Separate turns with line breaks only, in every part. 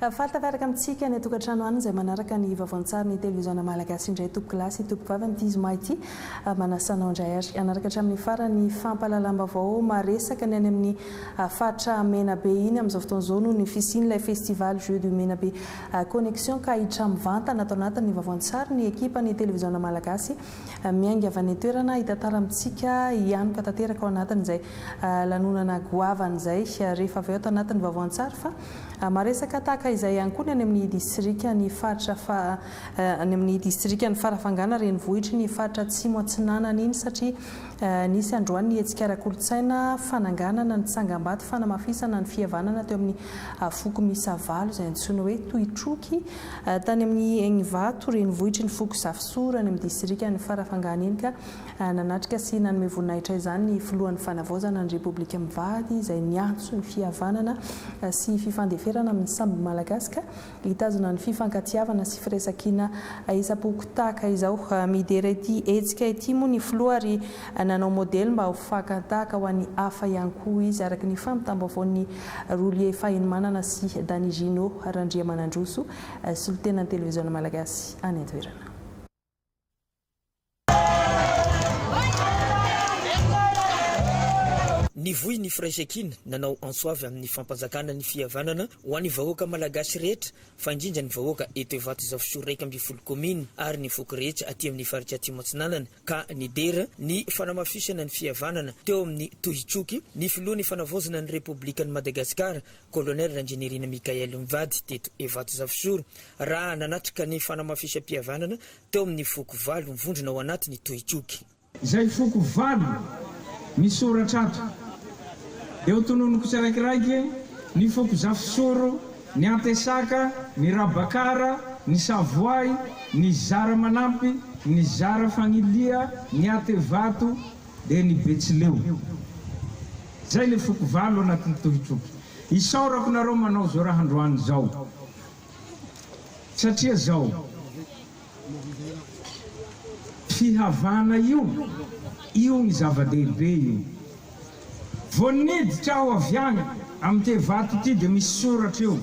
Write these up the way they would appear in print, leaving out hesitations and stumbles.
Fatafaraka amintsika ny tokantrano any izay manaraka ny vaovao-tsary ny televiziona malagasy indray tompo lasy tompo vavy amin'ity zoma ity manasanao indray ary anaraka hatramin'ny farany fampalalam-baovao maresaka ny any amin'ny fatra Menabe iny amin'izao fotoan'izao no ny fisian'ilay festival Jeux du Menabe connexion ka hiditra mivanta natao anatin'ny vaovao-tsary ny ekipa ny televiziona malagasy miainga avy any toerana hitantara amintsika ihanoka tanteraka ao anatin'izay lanonana goavana izay rehefa avy eo tao anatin'ny vaovao-tsary fa maresaka tahaka izay ihany koa ny any amin'ny distrika ny faritra any amin'ny distrika ny farafangana renivohitra ny faritra Atsimo Atsinanana iny satria nisy androany ny hetsika ara-kolontsaina fananganana ny tsangam-bato fanamafisana ny fihavanana teo amin'ny foko misavalo izay antsoina hoe Tohitroky tany amin'ny Egnivato renivohitra ny foko Zafisora any amin'ny distrika ny farafangana iny ka nanatrika sy nanome voninahitra izany ny filohan'ny fanavaozana ny Repoblika mivady izay niantso ny fihavanana sy fifandeferana amin'ny samby malagasy ka hitazona ny fifankatiavana sy firesakiana isam-poko tahaka izao midera ity hetsika ity moa ny filoha ary nanao modely mba ho fakatahaka ho an'ny hafa ihany koa izy araka ny fampitam-baovaon'ny Roulier Fahinimanana sy Dany Gino Randriamanandroso solitenan'ny televiziona malagasy any an-toerana.
Ny voy ny firaisan-kina nanao ansoavy amin'ny fampanjakana ny fihavanana ho an'ny vahoaka malagasy rehetra fa indrindra ny vahoaka eto Ivato Zafisora raika amby folo komina ary ny foko rehetra aty amin'ny faritra Atsimo Atsinanana ka nidera ny fanamafisana ny fihavanana teo amin'ny Tohitroky ny filohan'ny fanavaozana ny Repoblikan'i Madagasikara Colonel Ranjenerina Mikael Mivady teto Ivato Zafisora raha nanatrika ny fanamafisam-pihavanana teo amin'ny foko valo mivondrona ao anatiny Tohitroky.
Izay foko valo misoratra ato eo tononoko tsiraikiraiky ny foko Zafisoro, ny Antesaka, ny Rabakara, ny Savoay, ny Zara Manampy, ny Zara Fagnilia, ny Atevato, dia ny Betsileo. Zay le foko valo anatin'ny Tohitroky. Isaorako nareo manao zao raha androany zao. Satria zao fihavana io ny zava-dehibe io. Voniditra aho avy any amin'ny Tevato ity dia misy soratra eo.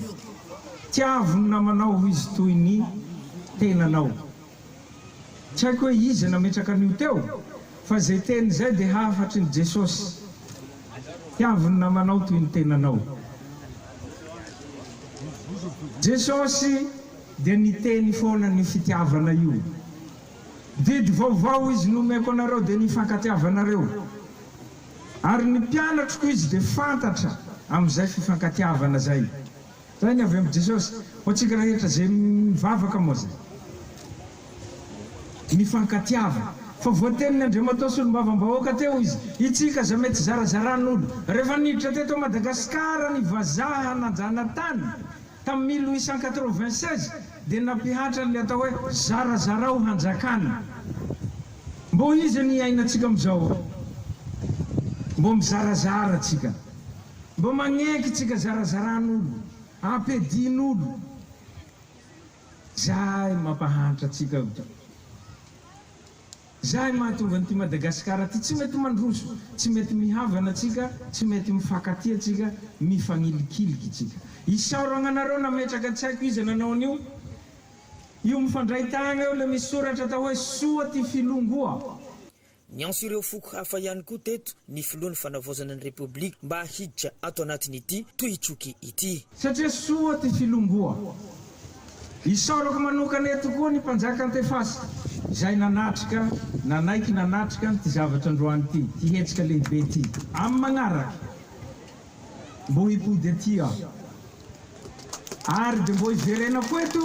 Tiavony namanao izy toy ny tenanao. Tsy haiko hoe izy nametraka an'io teo fa zay teny zay dia hafatry ny Jesosy. Tiavony namanao toy ny tenanao. Jesosy dia niteny foana ny fitiavana io. Didy vaovao izy nomeko anareo dia nifankatiavanareo. Ary ny mpianatroko izy dia fantatra amin'izay fifankatiavana zay. Zay ny avy amin'ny Jesosy. Ho tsika rehetra zay mivavaka moa zay. Mifankatiavana. Fa voatenin'ny Andriamanitra sy olombavambahoaka teo izy. Itsika za mety zarazaran'olo. Rehefa niditra teto Madagasikara ny vazaha najana tany tamin'ny 1896 dia nampihatra ny atao hoe zarazarao hanjakana. Mbo izy ny ainatsika amin'izao. Mbo mizarazara tsika. Mbo magneky tsika zarazaran'olo, ampedin'olo. Zay mampahantra tsika. Zay mahatonga nyty Madagasikara ty tsy mety mandroso, tsy mety mihavana tsika, tsy mety mifankatia tsika, mifangilikiliky tsika. Isaorana anareo nametraka tsy haiko izy nanao an'io. Io mifandray tagna eo le misy soratra atao hoe soa ty filongoa.
Ny anso ireo foko hafa ihany koa teto ny filohan'ny fanavaozana ny Repoblika mba hiditra ato anatin'ity Tohitroky ity.
Satria soa ty filongoa. Isaorako manokana eto koa ny mpanjaka Antefasy. Zay nanatrika, nanaiky nanatrika ty zavatra androany ty, ty hetsika lehibe ty. Amin'ny magnaraka, mbo hipody aty aho. Ary dia mbo hiverena koa eto,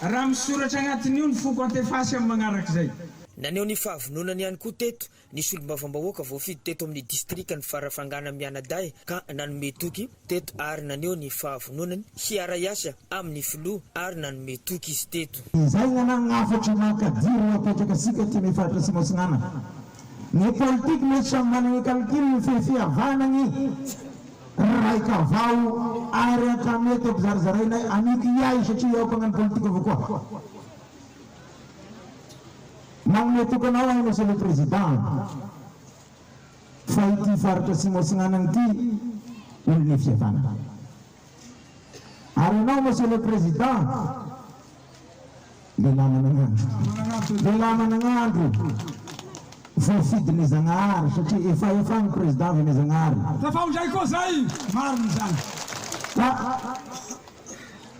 raha misoratra agnatin'io ny foko Antefasy amin'ny magnaraka zay.
Naneo ny fahavononany ihany koa teto nisy olombavambahoaka voafidy teto amin'ny distrika ny farafangana Mianaday ka nanome toky teto ary naneo ny fahavononany hiara-iasa amin'ny filoha ary nanome toky izy teto.
Izay nanangafatra makadiro napetraka sika ty amin'ny faritra Atsimo Atsinanana. Ny politika mety samy manana kalkily ny fihavanany raika avao ary hatramin'ny eto ampizarazarainay aniko iay satria ao mpagnano politika avao koa. Magnome tokanao ay monsieur le président fa ity faritra Atsimo Atsinanana ity olony fihavanana. Arinao, Monsieur le Président, lehilahy manan'andro voafidiny Zagnahary satria efa ny président avy Zagnahary.
Tafahozay koa zay, marina zany.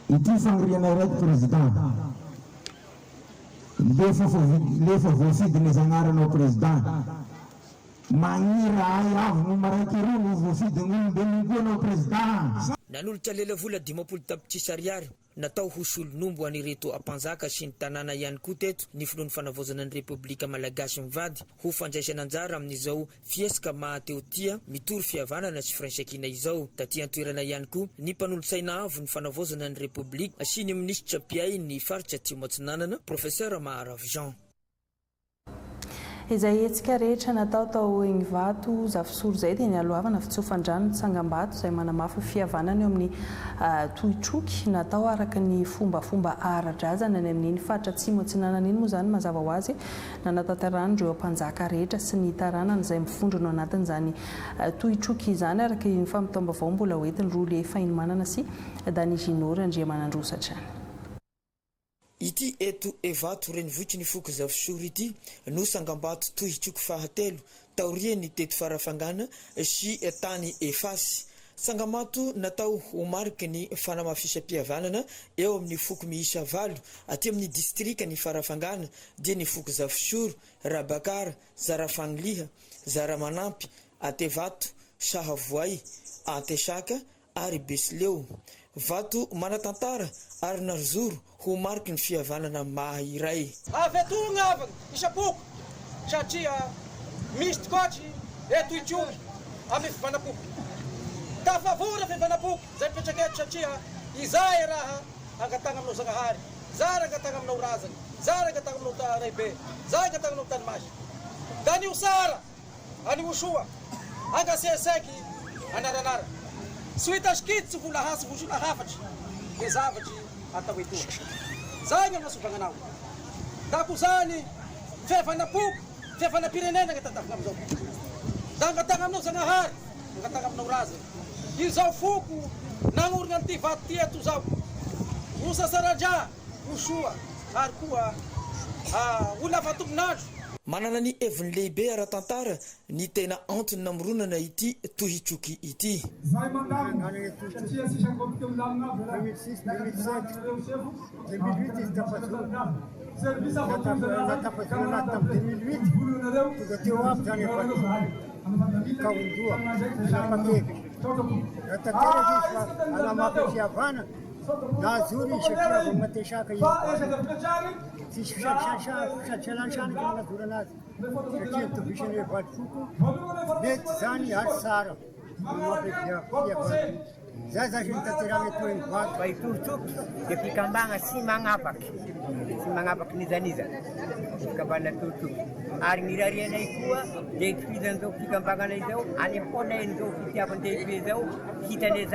Ity fagnoriana raiky président. Lefa voafidiny Zagnahary anao président. Magniry avy no maraiky roa no voafidiny olombelona koa anao président.
Nanolotra lela vola 10 tapitrisa ariary natao ho solonombo anireto ampanjaka sy ny tanàna ihany koa teto ny filohan'ny fanavozana ny Repoblika Malagasy mivady ho fandraisana anjara amin'izao fiesaka mahateo tia mitory fihavanana sy firaisan-kina izao. Taty antoerana ihany koa ny mpanolotsaina avo ny fanavozana ny Repoblika sy ny minisitra piay ny faritra Atsimo Atsinanana Professeur Maharav Jean.
Izay hetsika rehetra natao tao eny vato zavosoro zay dia nialoavana fitsofandrano Tsangambato izay manamafy fihavanana eo amin'ny tohitroky natao araka ny fombafomba ara-drazana ny amin'iny faritra Atsimo Atsinanana iny moa zany mazava ho azy nanatanterahana ireo mpanjaka rehetra sy ny taranana izay mifondrona ao anatin'izany tohitroky izany araka ny fampitaom-baovao mbola hoentiny roa le Fainimanana sy Dany Ginora Andriamanandrosatra.
Ity eto evato renivohitry ny foky zavosoro ity no Tsangambato tohitroky fahatelo taoriany teto farafangana sy tany efasy. Tsangambato natao ho mariky ny fanamafisam-pihavanana eo amin'ny foky miisa 8 aty amin'ny distrika ny farafangana dia ny foky zavosoro, Rabakara, Zarafangliha, Zaramanampy, Atevato, Sahavoay, Antesaka ary Besileo. Vato manatantara ary narzoro ho mariky ny fihavanana mahiray.
Avetogna avana isapoko satria misy tokotry eto itioky amin'ny fivanapoko. Tafavora fivanapoko zay mipetraka eto satria izay raha angatagna aminao Zagnahary, zay angatagna aminao Razana, zay angatagna aminao Raibe, zay angatagna aminao Tanimasy. Da ny Osara, any Osoa, angaseseky anaranara. Tsy hita skity tsy vola hasy vosola hafatry dia zavatry atao etoa. Zay ny masovagnanao. Da ko zany fihavanapoko, fihavanam-pirenena ny tatavina amin'izao. Da angatagna aminao Zagnahary, angatagna aminao Razana. Izao foko nagnorina an'ity vato ty eto zao. Osasarandra, Osoa, ary koa olona vatominandro.
Manana ny heviny lehibe ara-tantara ny tena antony namoronana ity tohitroky ity.
Zay mandamina satria sisa kopika milamina avy
2006, 2007, 2008 izy tapazona.
service avy
tapazona tamin'ny 2008 tonga teo avy zany efa kaondoa napakevy. Ratanteraka izy fa anamafy fihavana nazory izy satria vao matesaka izy. Sisy fisalansanaka manazora anazy satria tovisany vady foko mety zany ary tsara mamafy fihavana. Zay zany nitanterana eto eny vato.
Itorotroky dia fikambagna sy magnapaky nizaniza fikambana torotroky ary nirarianay koa dia itofizan'izao fikambagnanay zao any amponay zao fitiavan-dehibe zao hitanay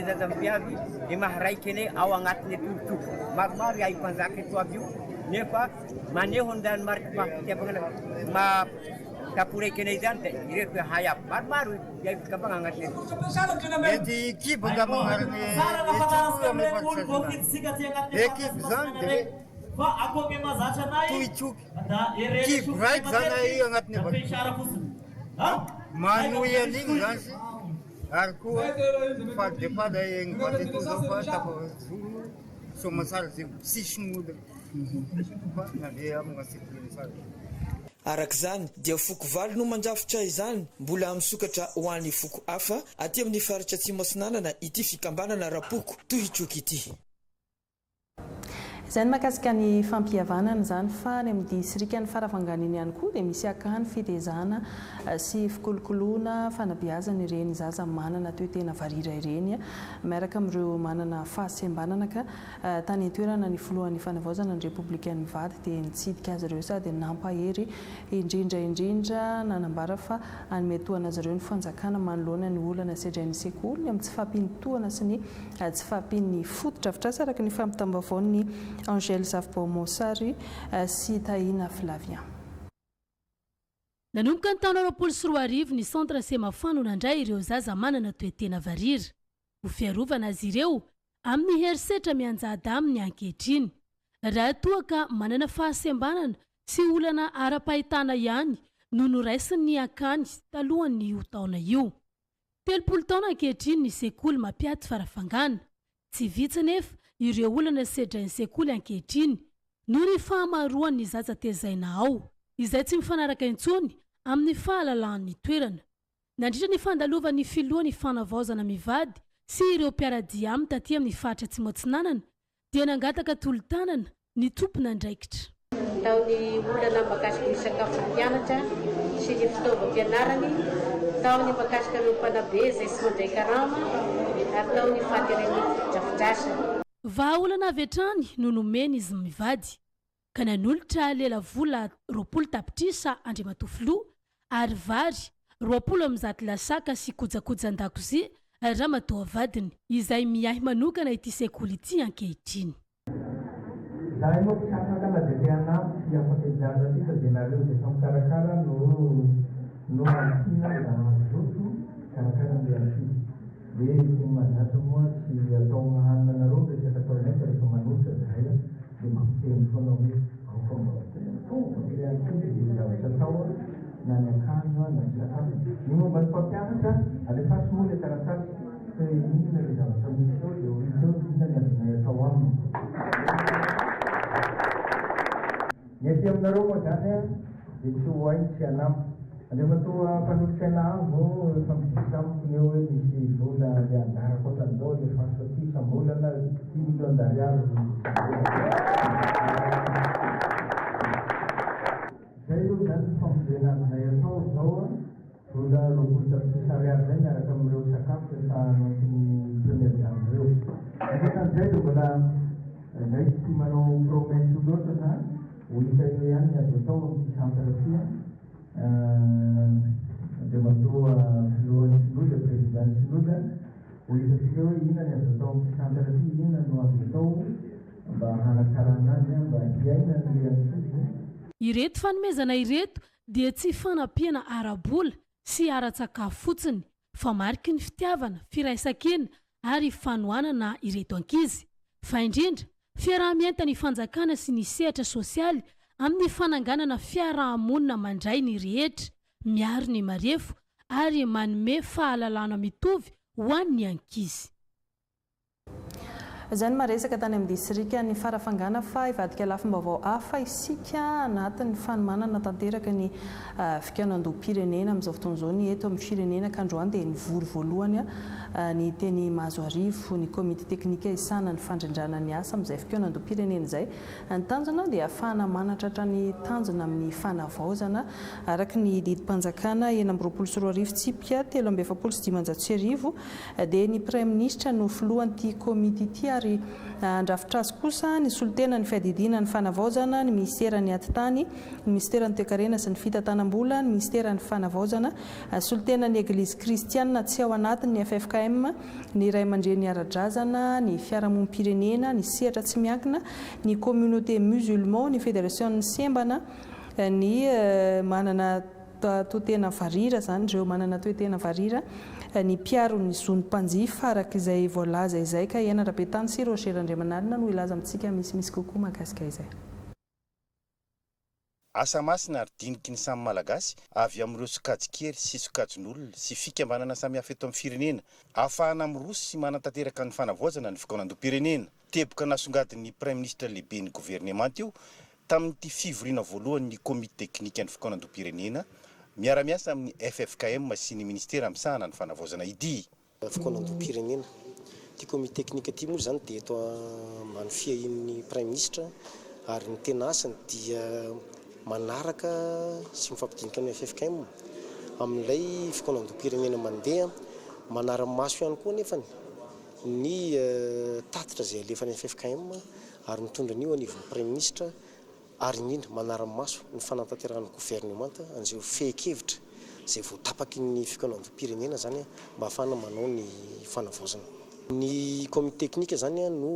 zaza miviavy dia maharaiky anay ao agnatiny torotroky maromaro iahy mpanjaka eto avy io nefa maneho ndany mariky fitiavana tapuraiky anay zany dia ireko hay aby maromaro iahy fikambagna agnatiny
mety kibo nga magnarany ekipe zany dia tohitroky kibo raiky zany agnatiny manoy an'igny zany sy ary koa fadepady egny vateto zao fa tapazoro somatsara zay sisy gn'olo fa nandeha amagnasekoiny tsara.
Araka zany dia foko valo no mandrafitra izany mbola misokatra ho an'ny foko hafa aty amin'ny faritra Atsimo Atsinanana ity fikambanana rapoko tohitroky ity.
Izany makasika ny fampihavanana zany fa ny amin'ny distrika ny farafanganiny ihany koa dia misy akany fitezana sy fikolokoloana fanabeazana ireny zaza manana toe-tena varira ireny miaraka amin'ireo manana fahasembanana ka tany an-toerana ny filohan'ny fanavaozana ny Repoblika mivady dia nitsidika azy ireo sady nampahery indrindra nanambara fa anometoana azy ireo ny fanjakana manoloana ny olana sedrain'ny sekoly ny amin'ny tsy fampintoana sy ny tsy fampin'ny fototra afitrasa araka ny fampitam-baovao Angèle Savbomosary sy Taina Flavia.
Nanomboka ny taona 2024 ny centre Semafano nandray ireo zaza manana toe-tena varira. Ho fiarovana azy ireo amin'ny herisetra mianjada aminy ankehitriny. Raha toa ka manana fahasembanana sy olana ara-pahitana ihany no noraisiny ny akany talohan'ny io taona io. 30 taona ankehitriny ny sekoly mampiady farafangana. Tsy vitsy nefa ireo olana sedrainy sekoly ankehitriny noho ny fahamaroan'ny zaza tezaina ao, izay tsy mifanaraka intsony amin'ny fahalalan'ny toerana. Nandritra ny fandalovan'ny filohan'ny fanavaozana mivady sy ireo mpiaradia aminy taty amin'ny faritra Tsimotsinanana dia nangataka tolotanana ny tompona andraikitra.
Taony olana makasika ny sakafo mpianatra sy ny fitaovam-pianarany, taony makasika ny mpanabe izay sy mandray karama, ary taony fahaterany drafidrasana.
Vahaolana avy hatrany no nomeny izy mivady, ka nanolotra lela vola 20 tapitrisa Andriamatofiloha ary vary 20 lasaka sy kojakojan-dakozia ramatoa vadiny izay miahy manokana ity sekoly ity ankehitriny.
Zahay moa mpisanakana dia te anampy afaka hijaza ity fa dia nareo dia famikarakara no antina mazoto karakara ny antina. Dia ny mazatra moa tsy atao mahanana nareo dia tsy atao nefa rehefa manotra zahay dia mampiteny foana hoe fomba dia antina dia zavatra atao na ny akanjo na ny sakafo. Ny momba ny mpampianatra alefa soa ilay taratasy fa inona ilay zavatra misy eo dia oriteo inona ny azonay atao aminy. Ny aty aminareo moa zany dia tsy ho hay tsy hanampy. Andriamatoa mpanolotsaina avo fampidirika amiko ny eo hoe misy vola le andara koatran'izao le fahasoty sambolana 10 millions d'ariary. Zay io zany famonjena aminay atao zao vola 20 ariary zay miaraka amin'ireo sakafo efa anatiny premier dame reo. Ankoatran'izay dia mbola zay tsy manao promesse loatra zany. Olika io ihany azo atao amin'ny santrafia Andriamatoa filohan'ny filoha, presidenty filoha, olika sika hoe inona ny azo atao amin'ny santrafia, inona no azo atao mba hanatsarana azy mba hiaina ny antsika.
Ireto fanomezana ireto dia tsy fanampiana ara-bola sy ara-tsakafo fotsiny, fa mariky ny fitiavana, firaisan-kina ary fanohanana ireto ankizy. Fa indrindra fiaraha-mienta ny fanjakana sy ny sehatra sosialy amin'ny fananganana fiaraha-monina mandray ny rehetra, miaro ny marefo ary manome fahalalana mitovy ho an'ny ankizy.
Izany maresaka tany amin'ny distrika ny farafangana fa ivadika lafim-baovao hafa isika anatin'ny fanomanana tanteraka ny fikaonan-doha-pirenena amin'izao fotoana izao ny eto amin'ny firenena k'androany dia nivory voalohany ny teny Mazoarivo ny komite teknika isana ny fandrindrana ny asa amin'izay fikaonan-doha-pirenena izay. Ny tanjona dia ahafahana manatratra ny tanjona amin'ny fanavaozana araka ny didim-panjakana 2024 tsipika 3.750 dia ny praiminisitra no filohan'ity komite ity ary andrafitra azy kosa ny solitena ny fiadidina ny fanavaozana ny ministera ny atitany, ny ministera ny toekarena sy ny fitantanam-bola, ny ministera ny fanavaozana, solitena ny eglizy kristianina tsy ao anatiny ny FFKM, ny ray aman-dreny ara-drazana, ny fiarahamonim-pirenena, ny sehatra tsy miankina, ny communauté musulman, ny fédération ny sembana, ny manana toetena varira zany ireo manana toetena varira, ny mpiaro ny zonim-panjifa araka izay voalaza izay ka Iana Rabetany sy Roger Andriamanalina no ilaza amintsika misy kokoa mahakasika izay.
Asa masina ary diniky ny samy malagasy avy amin'ireo sokajikery sy sokajin'olona sy fikambanana samihafa eto amin'ny firenena ahafahana miroso sy manatanteraka ny fanavaozana ny fikaonan-doha-pirenena. Teboka nasongadin'ny prime ministre lehibe ny gouvernement io tamin'ity fivoriana voalohan'ny komite teknika ny fikaonan-doha-pirenena miara-miasa amin'ny FFKM sy ny ministera misahana ny fanavaozana idy.
Fikaonan-doha-pirenena ty komite teknika ty moa zany dia eto ambany fiahin'ny prime ministre ary ny tena asany dia manaraka sy mifampidinika amin'ny FFKM amin'ilay fikaonan-doha-pirenena mandeha manara-maso ihany koa nefany ny tatitra izay alefan'ny FFKM ary mitondra an'io anivon'ny prime ministre ary indrindra manara-maso ny fanatanterahany gouvernement an'izay fehi-kevitra izay voatapaky ny fikaonan-doha-pirenena zany mba ahafahana manao ny fanavaozana. Ny komite teknika zany no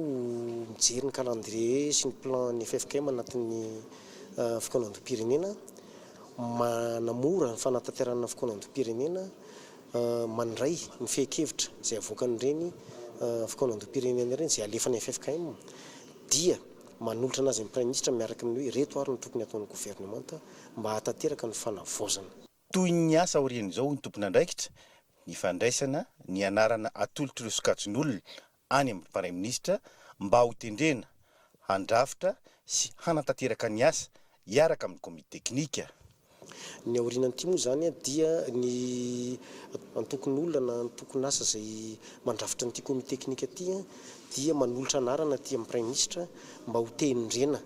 mijery ny calendrier sy ny plan ny FFKM anatin'ny fikaonan-doha-pirenena, manamora ny fanatanterahana fikaonan-doha-pirenena, mandray ny fehi-kevitra izay avoakan'ireny fikaonandoam-pirenena ireny izay alefan'ny FFKM dia manolotra anazy amin'ny prime ministre miaraka amin'ny hoe reto ary no tokony ataon'ny gouvernemanta mba hatateraka ny fanavozana.
Toy ny asa aorian'izao ny tompon'andraikitra ny fandraisana ny anarana atolotra ireo sokajin'olona any amin'ny prime ministre mba ho tendrena handrafitra sy hanatanteraka ny asa hiaraka amin'ny komite teknika.
Ny aorianan'ity moa zany dia ny antokon'olona na antokony asa izay mandrafitra n'ity komite teknika ity dia manolotra anarana aty amin'ny prime ministre mba ho tendrena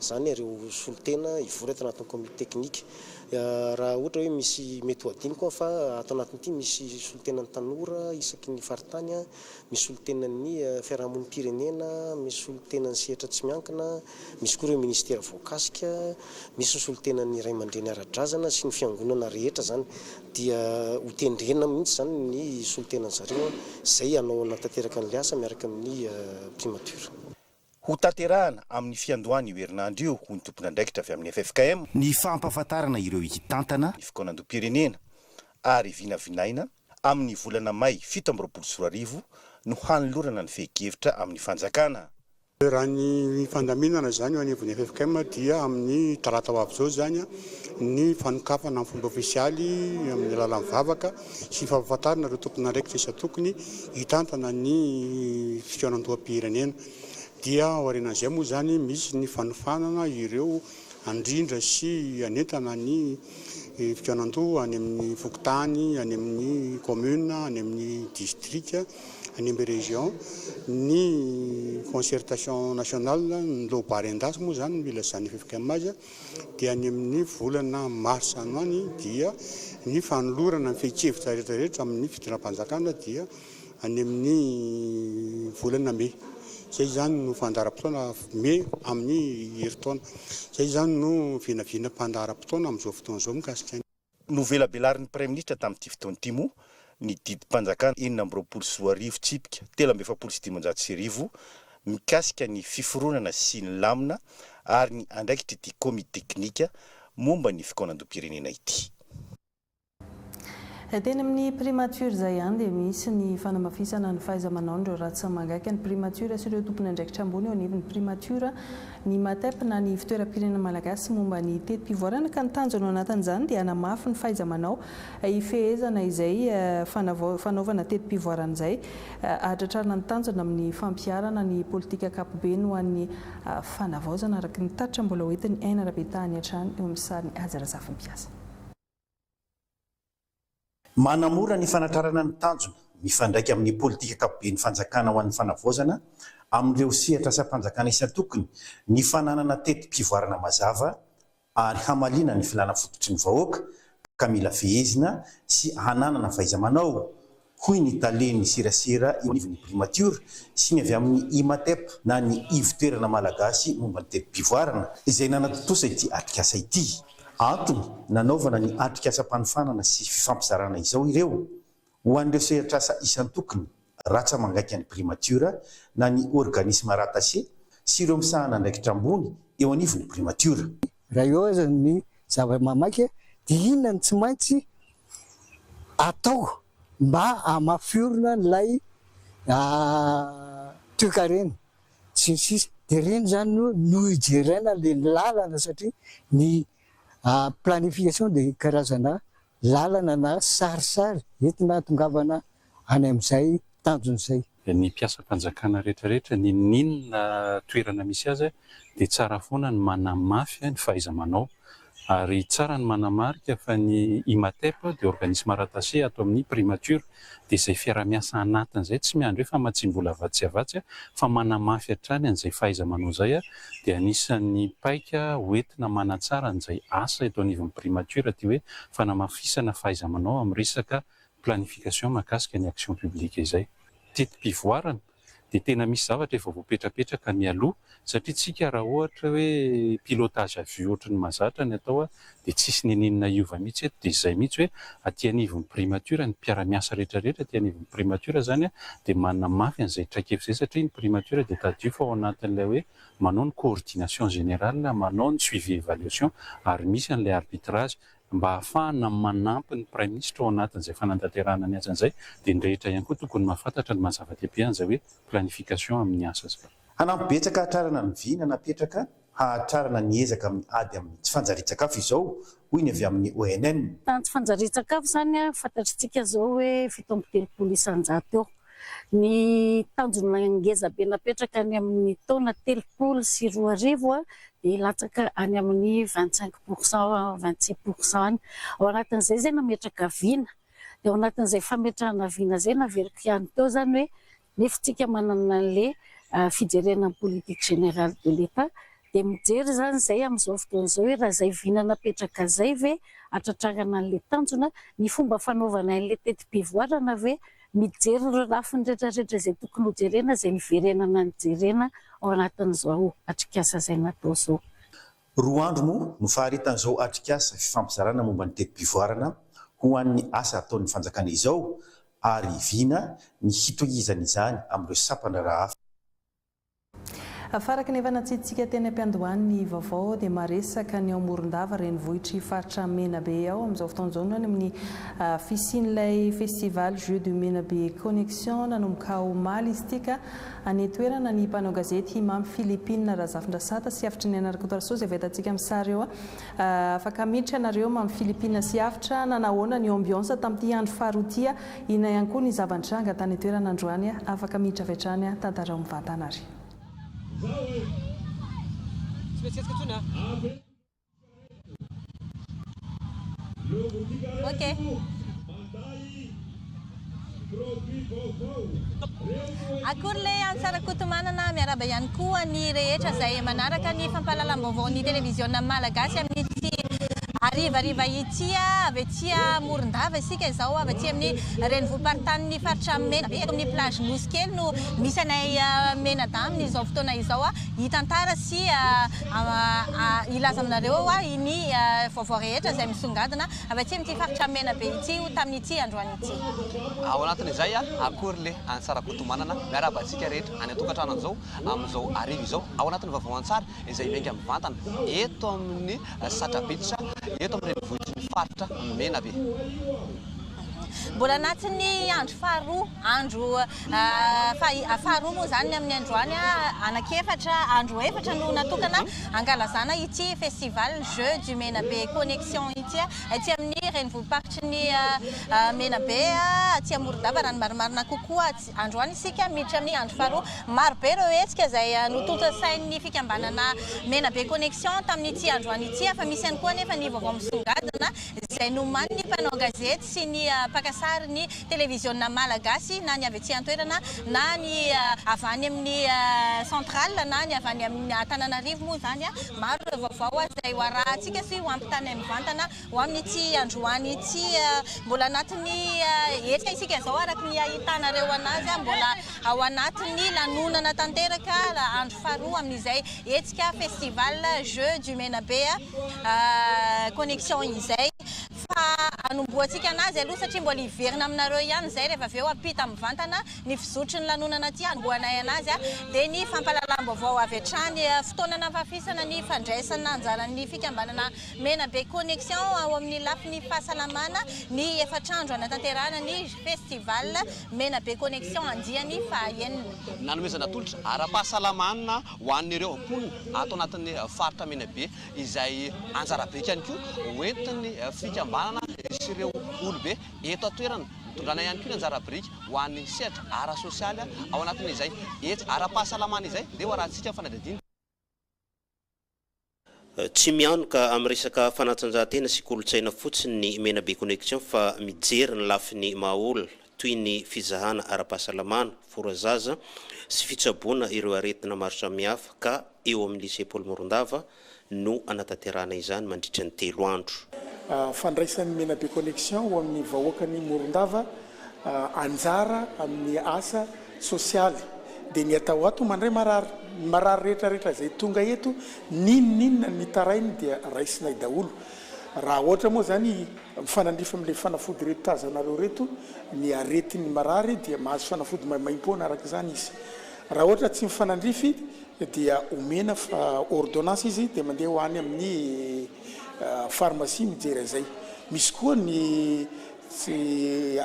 zany ireo solotena hivoratra anatin'ny komite teknika. Raha ohatra hoe misy mety ho adiny koa fa ato anatin'ity misy solotenan'ny tanora isaky ny faritany, misy solotenan'ny fiarahamonim-pirenena, misy solotenan'ny sehatra tsy miankina, misy koa ireo ministera voakasika, misy solotenan'ny ray aman-dreny ara-drazana sy ny fiangonana rehetra zany dia ho tendrena mihitsy zany ny solotenan'zareo izay hanao anatanteraka an'ilay asa miaraka amin'ny primature.
Ho tanterahana amin'ny fiandohany io herinandro io ho ny tompon'andraikitra avy amin'ny FFKM ny fampahafantarana ireo hitantana ny fikaonandoam-pirenena ary vinavinaina amin'ny volana May 17 no hanolorana ny fehi-kevitra amin'ny fanjakana.
Raha ny fandaminana zany ho anivon'ny FFKM dia amin'ny talata ho avy zao zany ny fanokafana amin'ny fomba ofisialy amin'ny alalan'ny vavaka sy fampahafantarana ireo tompon'andraikitra isa tokony hitantana ny fikaonandoam-pirenena. Dia aorianan'izay moa zany misy ny fanofanana ireo andrindra sy anentana ny fikaonandoha any amin'ny fokontany, any amin'ny commune, any amin'ny district, any amin'ny région, ny concertation nationale ny lobarendas moa zany mila zany FFKM azy dia any amin'ny volana mars any dia ny fanolorana ny fehi-kevitra rehetrarehetra amin'ny fidiram-panjakana dia any amin'ny volana May. Zay zany no fandaharam-potoana me amin'ny herintaona. Zay zany no vinavina-pandaharam-potoana amin'izao fotoana izao mikasika.
Novelabelarin'ny prime ministre tamin'ity fotoana ity moa ny didim-panjakana 720 tsipika 770 mikasika ny fiforonana sy ny lamina ary ny andraikitra ity komite teknika momba ny fikaonandoam-pirenena ity.
Teny amin'ny primature zay ihany dia misy ny fanamafisana ny fahaiza-manao ireo ratsy magaiky ny primature sy ireo tompony andraikitra ambony eo anivon'ny primature ny matep na ny fitoeram-pirenena malagasy momba ny tetim-pivoarana ka ny tanjona ao anatin'izany dia hanamafy ny fahaiza-manao ifehezana izay fanaovana tetim-pivoarana izay ahatratrarina ny tanjona amin'ny fampiarana ny politika ankapobeny ho an'ny fanavaozana araka ny tatra mbola hoentiny aina rabetahany hatrany eo amin'ny sariny ajarazafy mpiasa.
Manamora ny fanatrarana ny tanjona mifandraika amin'ny politika ankapobeny fanjakana ho an'ny fanavaozana amin'ireo sehatra asa-panjakana isan-tokony ny fananana tetim-pivoarana mazava ary hamaliana ny filana fototry ny vahoaka ka mila fehezina sy hananana fahaiza-manao hoy ny taleny serasera eo anivon'ny primature sy ny avy amin'ny imatep na ny ivitoerana malagasy momba ny tetim-pivoarana izay nanatotosa ity atrikasa ity. Antony nanaovana ny atrikasa-panofanana sy fifampizarana izao ireo ho an'ireo sehatra asa isan-tokony ratsa mangaiky any primature na ny organisme rattaché sy ireo misahana andraikitra ambony eo anivon'ny primature.
Raha eo aza ny zava-mamaky dia inona ny tsy maintsy atao mba hamafiorina n'ilay toekarena sy ny sisa dia reny zany no ijerena le lalana satria ny planification dia karazana lalana na sarisary entina tongavana any amin'izay tanjon'izay.
Ny mpiasa-panjakana rehetrarehetra ny ninona toerana misy azy dia tsara foana ny manamafy ny fahaiza-manao ary tsara ny manamarika fa ny imatep dia organisme rattaché ato amin'ny primature dia izay fiara-miasa anatin'izay tsy miandry hoe famatsiam-bola avatsy avatsy fa manamafy hatrany an'izay fahaiza-manao izay dia anisan'ny paika hoentina manatsara an'izay asa eto anivon'ny primature ty hoe fanamafisana fahaiza-manao amin'ny resaka planification mahakasika ny action publique izay. Tetim-pivoarana dia tena misy zavatra efa voapetrapetraka mialoha satria tsika raha ohatra hoe pilotage avion ohatry ny mahazatra ny atao dia tsisy ninina iova mihitsy eto dia izay mihitsy hoe aty anivon'ny primature ny mpiara-miasa rehetrarehetra aty anivon'ny primature zany dia manamafy an'izay traikefa izay satria ny primature dia tadio fa ao anatin'ilay hoe manao ny coordination générale, manao ny suivi évaluation ary misy an'ilay arbitrage mba ahafahana manampy ny prime ministre ao anatin'izay fanantanterahana ny asan'izay dia ny rehetra ihany koa tokony mahafantatra ny mazava-dehibe an'izay hoe planification amin'ny asa zay.
Anampibetsaka hatrarana ny vina napetraka hatrarana ny ezaka ady amin'ny tsy fanjarian-tsakafo izao hoy ny avy amin'ny ONN.
Tsy fanjarian-tsakafo zany fantatritsika zao hoe 7.3 isan-jato eo. Ny tanjona ngeza be napetraka any amin'ny taona 3.4 dia latsaka any amin'ny 25%, 26% any. Ao anatin'izay zay nametraka vina. Dia ao anatin'izay fametrahana vina zay naveriko ihany teo zany hoe nefitsika manana an'ilay fijerena politique générale de l'État dia mijery zany zay amin'izao fotoan'izao hoe raha zay vina napetraka zay ve atratrarana an'ilay tanjona ny fomba fanaovana an'ilay tetim-pivoarana ve mijery ireo lafiny rehetrarehetra izay tokony ho jerena izay niverenana ny jerena ao anatin'izao atrikasa izay natao izao.
Roa andro moa no faharitan'izao atrikasa fifampizarana momba ny tetim-pivoarana ho an'ny asa ataon'ny fanjakana izao ary vina ny hitohizana izany amin'ireo sapandraraha hafa.
Faraka ny efa natsiditsika teny am-piandohany ny vaovao dia maresaka ny ao Morondava renivohitry faritra Menabe ao amin'izao fotoan'izao ny amin'ny fisian'ilay festival Jeux du Menabe Connexion nanomboka omaly izy tika any toerana ny mpanao gazety Mamy Philippine Razafindrasata sy afitra ny anaraka toraso izay vetantsika amin'ny sary eo afaka miditra ianareo Mamy Philippine sy afitra nanahoana ny ambiance tamin'ity andro faharoa ina ihany koa ny zava-nitranga tany toerana androany afaka miditra avy hatrany tantarao mivantana ary.
Ok. Akory le ansarakotomanana miaraba ihany koa ny rehetra izay manaraka ny fampahalalam-baovao ny televiziona malagasy amin'ity arivariva ity avy aty Morondava isika izao avy aty amin'ny renivohim-paritany faritra Menabe eto amin'ny plage Nosy kely no misy anay Menadame izao fotoana izao hitantara sy ilaza aminareo ny vaovao rehetra izay misongadina avy aty amin'ity faritra Menabe ity tamin'ity androany ity.
Ao anatin'izay akory le ansarakotomanana miaraba antsika rehetra any an-tokantrano an'izao amin'izao ariva izao ao anatin'ny vaovao an-tsary izay miainga mivantana eto amin'ny satrabetitra eto amin'ny renivohitry ny faritra Menabe.
Mbola anatin'ny andro faharoa moa zany amin'ny androany andro efatra no natokana ankalazana ity festival Jeux du Menabe Connexion ity aty amin'ny renivohim-paritry ny Menabe aty Morondava raha ny marimarina kokoa androany isika miditra amin'ny andro faharoa maro be ireo hetsika izay notonta sain'ny fikambanana Menabe Connexion tamin'ity androany ity fa misy ihany koa nefa ny vaovao misongadina izay nomany ny mpanao gazety sy ny pakasary ny televiziona malagasy na ny avy aty an-toerana na ny avy any amin'ny central na ny avy any amin'ny Antananarivo moa zany maro ireo vaovao izay ho arahantsika sy ho ampitany mivantana ho amin'ity androany ity mbola anatin'ny hetsika isika izao araka ny ahitanareo anazy mbola ao anatin'ny lanonana tanteraka andro faharoa amin'izay hetsika festival Jeux du Menabe Connexion izay fa anomboantsika anazy aloha satria mbola hiverina aminareo ihany zay rehefa avy eo ampita mivantana ny fizotry ny lanonana aty anomboanay anazy dia ny fampahalalam-baovao avy hatrany fotoana nafafisana ny fandraisana anjaran'ny fikambanana Menabe Connexion ao amin'ny lafiny fahasalamana ny efatrandro anatanterahana ny festival Menabe Connexion andiany fahaenina.
Nanomezana tolotra ara-pahasalamana ho an'ireo mponina ato anatin'ny faritra Menabe izay anjara be ihany koa hoentin'ny fikambanana sy ireo olobe eto atoerana mitondrana ihany koa ny anjara biriky ho an'ny sehatra ara-sosialy ao anatin'izay ara-pahasalamana izay dia ho arahantsika fanadihadiana.
Tsy mianoka amin'ny resaka fanatanjahantena sy kolontsaina fotsiny ny Menabe Connexion fa mijery ny lafiny mahaolona toy ny fizahana ara-pahasalamana, forazaza sy fitsaboana ireo aretina maro samihafa ka eo amin'ny lycée Paul Morondava no anatanterahana izany mandritra ny 3 andro.
Fandraisan'ny Menabe Connexion ho amin'ny vahoakany Morondava anjara amin'ny asa sosialy dia ny atao ato mandray marary rehetrarehetra izay tonga eto ninona ny tarainy dia raisinay daholo. Raha ohatra moa zany mifanandrifa amin'ilay fanafody reto tazanareo reto ny aretiny marary dia mahazo fanafody maimpo-poana araka izany izy. Raha ohatra tsy mifanandrify dia omena fa ordonnance izy dia mandeha ho any amin'ny pharmacie mijery zay. Misy koa ny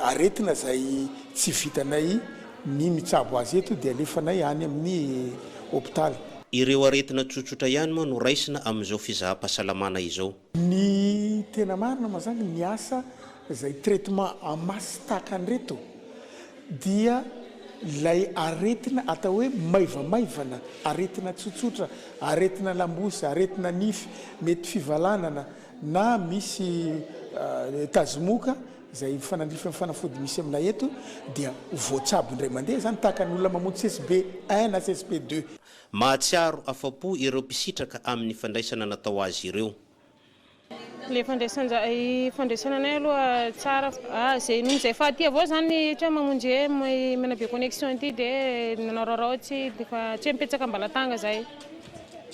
aretina zay tsy vitanay ny mitsabo azy eto dia alefanay any amin'ny hôpitaly.
Ireo aretina tsotsotra ihany moa no raisina amin'izao fizaham-pahasalamana izao.
Ny tena marina mazany ny asa zay traitement amasy tahaka an'ireto dia lay aretina atao hoe maivamaivana, aretina tsotsotra, aretina lambosy, aretina nify, mety fivalanana na misy tazomoka zay fanandrify fanafody misy aminay eto dia voatsabo indray mandeha zany tahaka ny olona mamontsy CSP1 na CSP2.
Mahatsiaro afapo ireo mpisitraka amin'ny fandraisana natao azy ireo.
Le fandraisananay aloha tsara zay fahaty avao zany ohatra mamonjy hoe Menabe connexion ity dia nanao raoraotsy fa tsy mipetsaka ambalatanga zay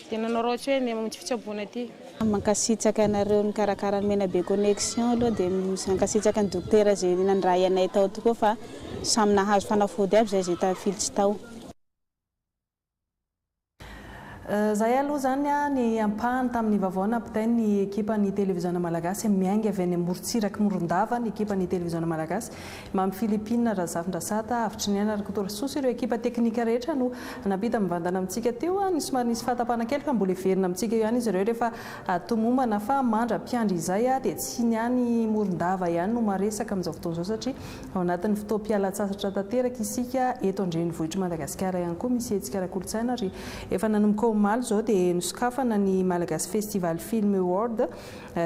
dia nanao raotsy hoe mamonjy fitsaboana ity.
Mankasitraka anareo ny karakara Menabe connexion aloha dia mankasitraka ny dokotera zay nandray anay tao tokoa fa samy nahazo fanafody aby zay tafilitsy tao.
Zay aloha zany ny ampahany tamin'ny vavaona ampitainy ny ekipan'ny télévision malagasy miainga avy any Morontsiraka Morondava ny ekipan'ny télévision malagasy mamy Philippine Razafindrasata avitry ny anaraka torasosa ireo ekipa teknika rehetra no napita mivandana amintsika teo ny somary nisy fahatapana kely fa mbola everina amintsika ihany izy ireo rehefa tomomana fa mandra-piandry izay dia tsy ny any Morondava ihany no maresaka amin'izao fotoana izao satria ao anatin'ny fotoam-pialatsasatra tanteraka isika eto andrenivohitra Madagasikara ihany koa misy hetsika ara-kolontsaina ary efa nanomboka Mal zao dia nosokafana ny Malagasy Festival Film Award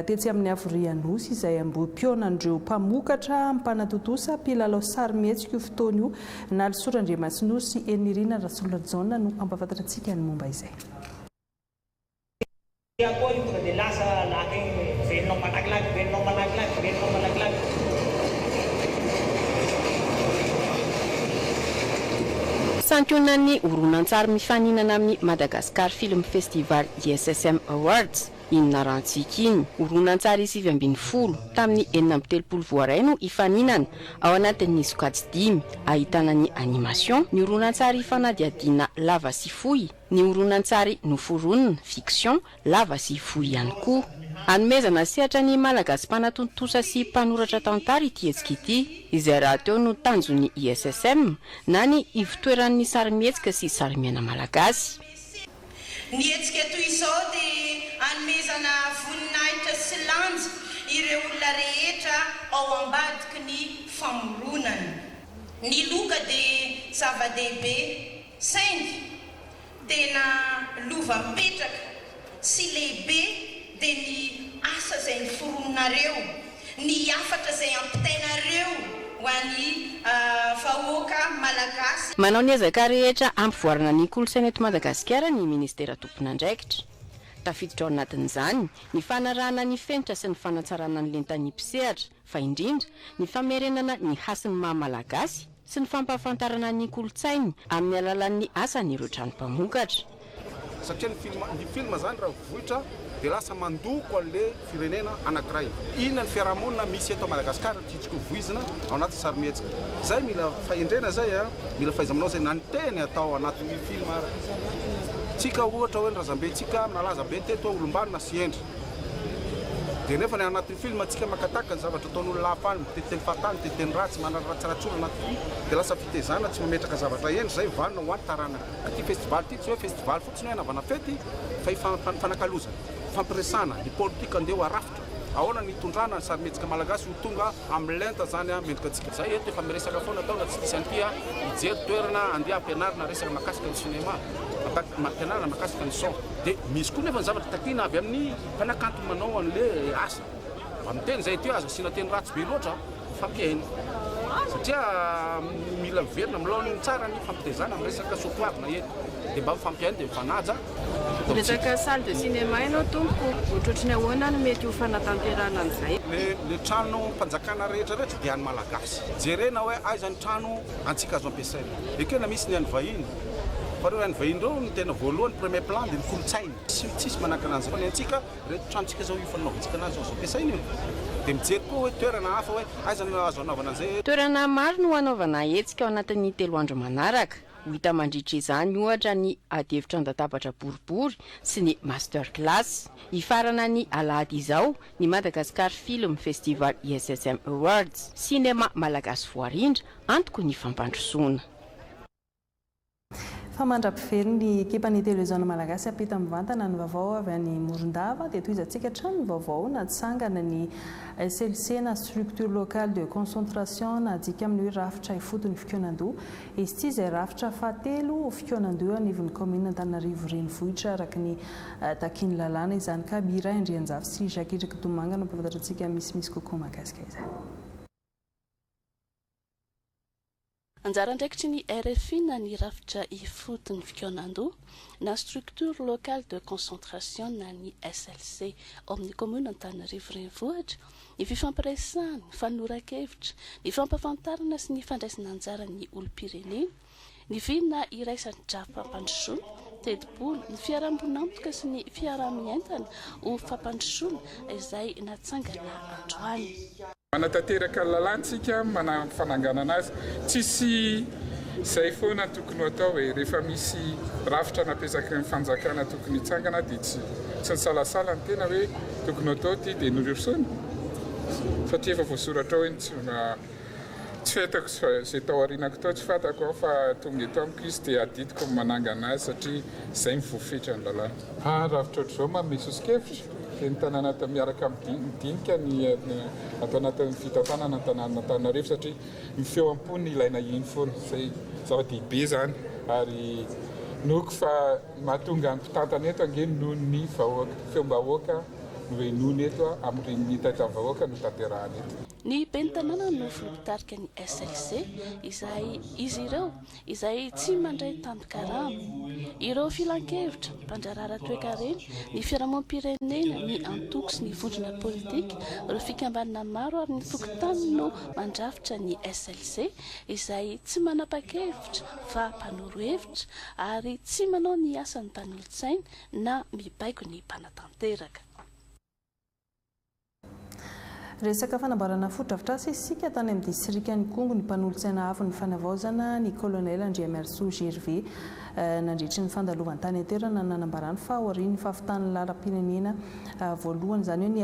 tetsy amin'ny Avorianosy izay amboim-pionan'ireo mpamokatra mpanatotosa mpilalao sary mihetsika io fotoana io Nalisorandriamatsinosy Enirina Rasoladzona no ampahafantarantsika ny momba izay.
Sankionan'ny horonan-tsary mifaninana amin'ny Madagascar Film Festival ISSM Awards inona rantsika iny horonan-tsary 2020 tamin'ny 4 voaray no ifaninana ao anatin'ny sokajy 5 ahitana ny animation, ny horonan-tsary fanadiadiana lava sy fohy, ny horonan-tsary noforonina fiction lava sy fohy ihany koa. Anomezana sehatra ny malagasy mpanatontosa sy mpanoratra tantara ity hetsika ity izay raha teo no tanjon'ny ISSM na ny ivotoeran'ny sarimihetsika sy sarimiana malagasy.
Ny hetsika toy izao dia anomezana voninahitra sy lanja ireo olona rehetra ao ambadiky ny famoronana. Ny loka dia zava-dehibe saingy tena lova mipetraka sy lehibe dia ny asa izay niforononareo, ny afatra izay ampitainareo ho an'ny vahoaka malagasy.
Manao ny ezaka rehetra ampivoarana ny kolontsaina eto Madagasikara ny ministera tompon'andraikitra. Tafiditra ao anatin'izany ny fanarahana ny fenitra sy ny fanatsarana ny lentan'ny-pisehatra fa indrindra ny famerenana ny hasin'ny maha-malagasy sy ny fampahafantarana ny kolontsainy amin'ny alalan'ny asan'ireo tranom-pamokatra.
Satria ny film zany raha vohitra dia lasa mandoko an'ilay firenena anankiray. Inona ny fiarahamonina misy eto Madagasikara tiatsika voizina ao anaty sarimihetsika. Zay mila fahendrena zay mila fahaiza-manao zay nanteny atao anatin'ny film. Tsika ohatra hoe ny razambentsika nalaza be teto olombanona sy endry. Dia nefa ny anatin'ny film tsika makataka ny zavatra ataon'olona hafa any mitetiteny fahatany, mitetiteny ratsy, manana ratsiratsora anaty film dia lasa fitezana tsy mametraka zavatra endry zay vanona ho an'ny tarana. Ity festival ity tsy hoe festival fotsiny hoe navana fety fa fanakalozana, fampiresana ny politika andeha arafitra. Ahoana ny tondrana ny sarimihetsika malagasy ho tonga amin'ny lenta zany mendrika antsika. Zay eto efa miresaka foana taona tsy disy an'ity hijery toerana andeha ampianarina resaka makasika ny sinema, ampianarina makasika ny son. Dia misy koa nefa ny zavatra takiana avy amin'ny mpanakanto manao an'ilay asa. Amiteny zay ty azo asina teny ratsy be loatra fampiaina. Satria mila miverina milaony tsara ny fampitezana amin'ny resaka soatoavina eto. Dia mba fampiaina dia mifanaja.
Resaka salle de cinéma ianao tompoko, ohatrohatrany ahoana no mety ho fanatanterana an'izay?
Le trano mpanjakana rehetra rehetra dia any malagasy. Jerena hoe aiza ny trano antsika azo ampiasaina. Ekena misy ny any vahiny. Fa reo any vahiny reo ny tena voalohany premier plan dia ny kolontsaina. Tsisy manaka an'azy. Fa ny antsika reto tranontsika zao io fanaovantsika anazy azo ampiasaina io. Dia mijery koa hoe toerana hafa hoe aiza no azo anaovana an'izay.
Toerana maro no anaovana hetsika ao anatin'ny 3 andro manaraka. ho hita mandritra izany ohatra ny adevitra andatabatra boribory sy ny master class. Hifarana ny alahady izao ny Madagascar Film Festival ISSM Awards, sinema malagasy voarindra antoko ny fampandrosoana.
Famandram-pively ny ekipan'ny televiziona malagasy apita mivantana ny vaovao avy any Morondava dia toizantsika trano ny vaovao natsangana ny SLC na structure locale de concentration na dika amin'ny hoe rafitra ifotony fikonan-doha. Izy ity izay rafitra fahatelo fikonan-doha anivon'ny commune Antananarivo renivohitra araka ny takiany lalàna izany ka Miray Andrianjafy sy Jacques Domanga no mpahafantarantsika misimisy kokoa mahakasika izany.
Anjara ndraikitry ny RFI na ny rafitra ifotony fikonan-doha na structure locale de concentration na ny SLC ao amin'ny commune Antananarivo renivohitra, ny fifampiresahana, ny fanoran-kevitra, ny fampafantarana sy ny fandraisana anjara ny olom-pirenena, ny vinona iraisan'ny drafi-pampandrosoana, tedi-bolo, ny fiaraham-bonampoka sy ny fiarah-mientana ho fampandrosoana izay natsangana androany.
Manatanteraka lalàntsika fanangana anazy tsisy izay foana tokony atao hoe rehefa misy rafitra napesaky ny fanjakana tokony hitsangana dia tsy nisalasala ny tena hoe tokony atao ty dia norirosoana satria efa voasoratra hoe tsy fetako izay tao arinako tao tsy fatako ao fa tonga eto amiko izy dia adidiko manangana azy satria izay mivoafetra ny lalàna. Rafitra ohatr'izao manome sosokevitra dia ny tanàna miaraka midinika ny atao anatin'ny fitantanana tanàna Antananarivo satria ny feoam-pony ilaina iny foana izay zava-dehibe zany ary noko fa mahatonga ny mpitantana eto angeny noho ny feom-bahoaka no hoe nono eto amin'ny taita-vahoaka no tanterahana eto.
Ny ben'ny tanàna no volim-pitarika ny SLC izay izy ireo izay tsy mandray tandokarama, ireo filan-kevitra, mpandrarara toe-karena, ny fiarahamonim-pirenena, ny antoko sy ny vondrona politika, ireo fikambanana maro ary ny tokotany no mandrafitra ny SLC izay tsy manapa-kevitra fa mpanoro hevitra ary tsy manao ny asan'ny mpanolo-tsaina na mibaiko ny mpanatanteraka.
Resaka fanamboarana foto-drafitrasa isika tany amin'ny distrikan'ny Kongo ny mpanolo-tsaina avy ny fanavaozana ny colonel Andriamerso Gervais nandritry ny fandalovan'ny-tany an-toerana nanambarany fa aorian'ny fahafitan'ny lalam-pirenena voalohany izany hoe ny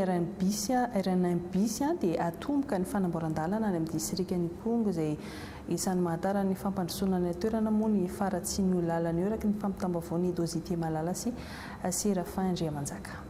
RNBIS dia atomboka ny fanamboaran-dalana any amin'ny distrikan'ny Kongo izay isan'ny mahatara ny fampandrosoana ny toerana moa ny faratsiny io lalana io araka ny fampitambavao Dozité Malala sy Séraphin Andriamanjaka.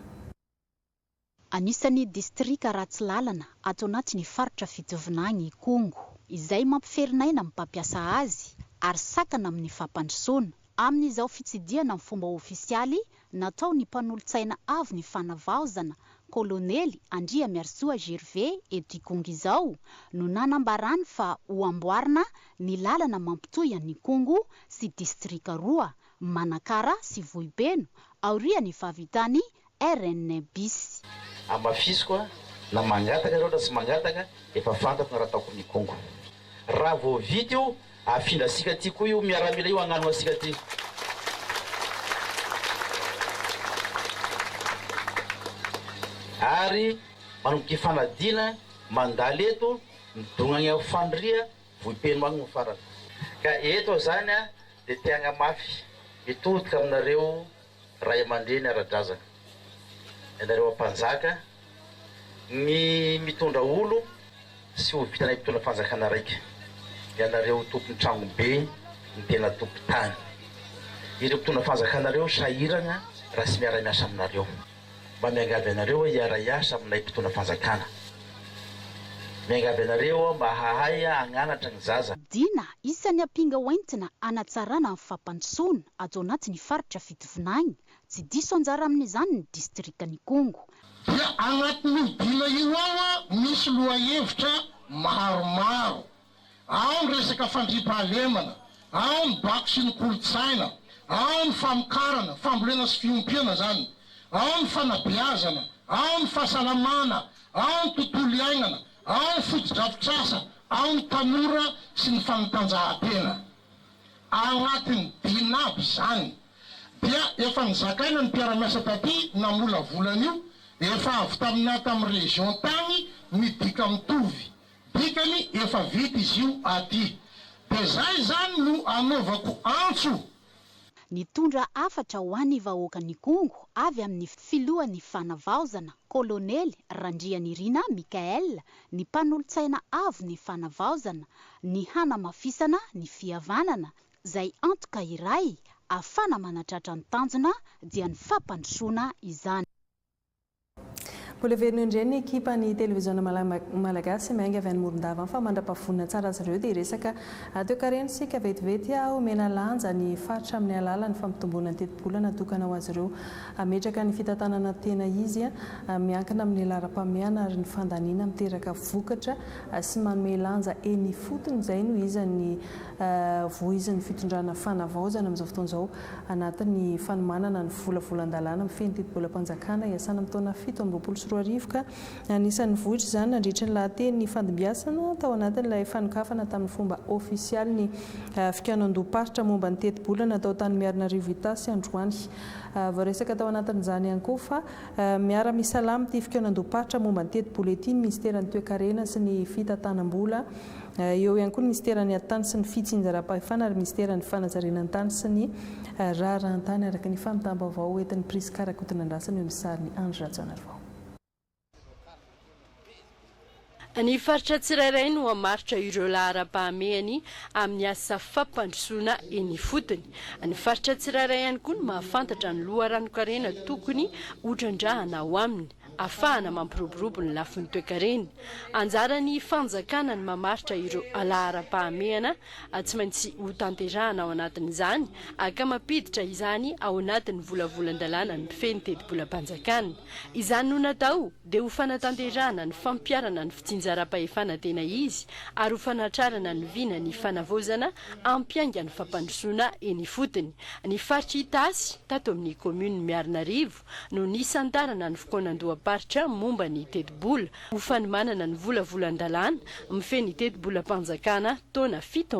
Anisan'ny distrika ratsy lalana ato anatin'ny faritra fitovinany Kongo izay mampiferinayna amin'ny mpampiasa azy ary sakana amin'ny fampandrosoana amin'izao fitsidiana amin'ny fomba ofisialy natao ny mpanolo-tsaina avy ny fanavaozana kolonely Andriamerso Gervais eto Kongo izao no nanambarany fa ho amboarina ny lalana mampitohy an'i Kongo sy distrika roa Manakara sy Vohibeno aorian'ny fahavitany RNBIS.
Amafisy koa na mangataka ireo na tsy mangataka efa fantako na raha ataoko ny Kongo. Raha vao vita io afindra asika ty koa io miaramila io agnano asika ty. Ary manomboka fanadina mandala eto midongany amin'ny fandria Vohipeno agny farany. Ka eto zany dia tiagna mafy mitodika aminareo ray aman-dreny ara-drazana. Ianareo ampanjaka ny mitondra olo sy ho vitanay mitondra fanjakana raiky. Ianareo tompony tragno be ny tena tompo tany. Ireo mitondra fanjakanareo sahirana raha sy miara-miasa aminareo. Mba miangavy anareo hiara-iasa aminay mpitondra fanjakana. Miangavy anareo mba hahay agnanatra ny zaza.
Dina isan'ny ampinga hoentina anatsarana amin'ny fampandrosoana ato anatin'ny faritra fitovinany. Tsy diso anjara amin'izany ny distrikan'ny Kongo.
Dia agnatin'ny dina io ao misy lohahevitra maromaro. Ao ny resaka fandriam-pahalemana, ao ny bako sy ny kolotsaina, ao ny famokarana, fambolena sy fiompiana zany, ao ny fanabeazana, ao ny fahasalamana, ao ny tontolo iainana, ao ny foto-drafitrasa, ao ny tanora sy ny fanatanjahantena. Agnatin'ny dina aby zany. Dia efa nizakaina ny mpiara-miasa taty namola volana io, efa avy taminay tamin'ny région tany midika mitovy. Dikany efa vita izy io aty. dia zay zany no anaovako antso.
Nitondra afatra ho an'ny vahoaka ny Kongo avy amin'ny filohan'ny fanavaozana kolonely Randrianirina Mikael, ny mpanolontsaina avo ny fanavaozana, ny hanamafisana ny fihavanana, izay antoka iray ahafana manatratra ny tanjona dia ny fampandrosoana izany.
Mbola verina indray ny ekipa ny televiziona malagasy mainga avy any Morondava fa mandrapahafonina tsara azy ireo dia resaka teo karentsika vetivety omena lanja ny faritra amin'ny alalan'ny fampitombona ny teti-bola natokana ho azy ireo ametraka ny fitantanana tena izy miankina amin'ny laram-pameana ary ny fandaniana miteraka vokatra sy manome lanja eny fotony izay no izany voizin'ny fitondrana fanavaozana amin'izao fotoan'izao anatin'ny fanomanana ny volavolan-dalàna mifeny teti-bolam-panjakana iasana amin'ny taona 7 ka anisan'ny vohitra izany nandritra ny lahateny ny fandimbiasana tao anatin'ilay fanokafana tamin'ny fomba ofisialy ny fikanoan-doha-paritra momba ny teti-bola natao tany Miarinarivo Itasy androany. Voaresaka tao anatin'izany ihany koa fa miara-misalama ty fikanoan-doha-paritra momba ny teti-bola ity ny ministeran'ny toe-karena sy ny fitantanam-bola, eo ihany koa ny ministeran'ny antany sy ny fitsinjaram-pahefana ary ministeran'ny fanajarenantany sy ny raharahantany araka ny famitam-baovao entin'ny prisy karakotina andrasany eo misariny Andro Ratsanarvao.
Ny faritra tsirairay no hamaritra ireo laharam-pahamehany amin'ny asa fampandrosoana eny fotony. Ny faritra tsirairay ihany koa no mahafantatra ny loharano-karena tokony hotrandrahana ao aminy ahafahana mampiroborobo ny lafin'ny toe-karena. Anjarany fanjakana ny mamaritra ireo laharam-pahamehana tsy maintsy ho tanterahana ao anatin'izany aka mampiditra izany ao anatin'ny volavolan-dalàna ny mpifeny teti-bolam-panjakana. Izany no natao dia ho fanatanterahana ny fampiarana ny fitsinjaram-pahefana tena izy ary ho fanatrarana ny vina ny fanavaozana ampiainga ny fampandrosoana eny fotony. Ny faritra Itasy tato amin'ny komune Miarinarivo no nisantarana ny fikonan-doha-paritra momba ny teti-bola ho fanomanana ny volavolan-dalàna mifeny teti-bolam-panjakana taona 7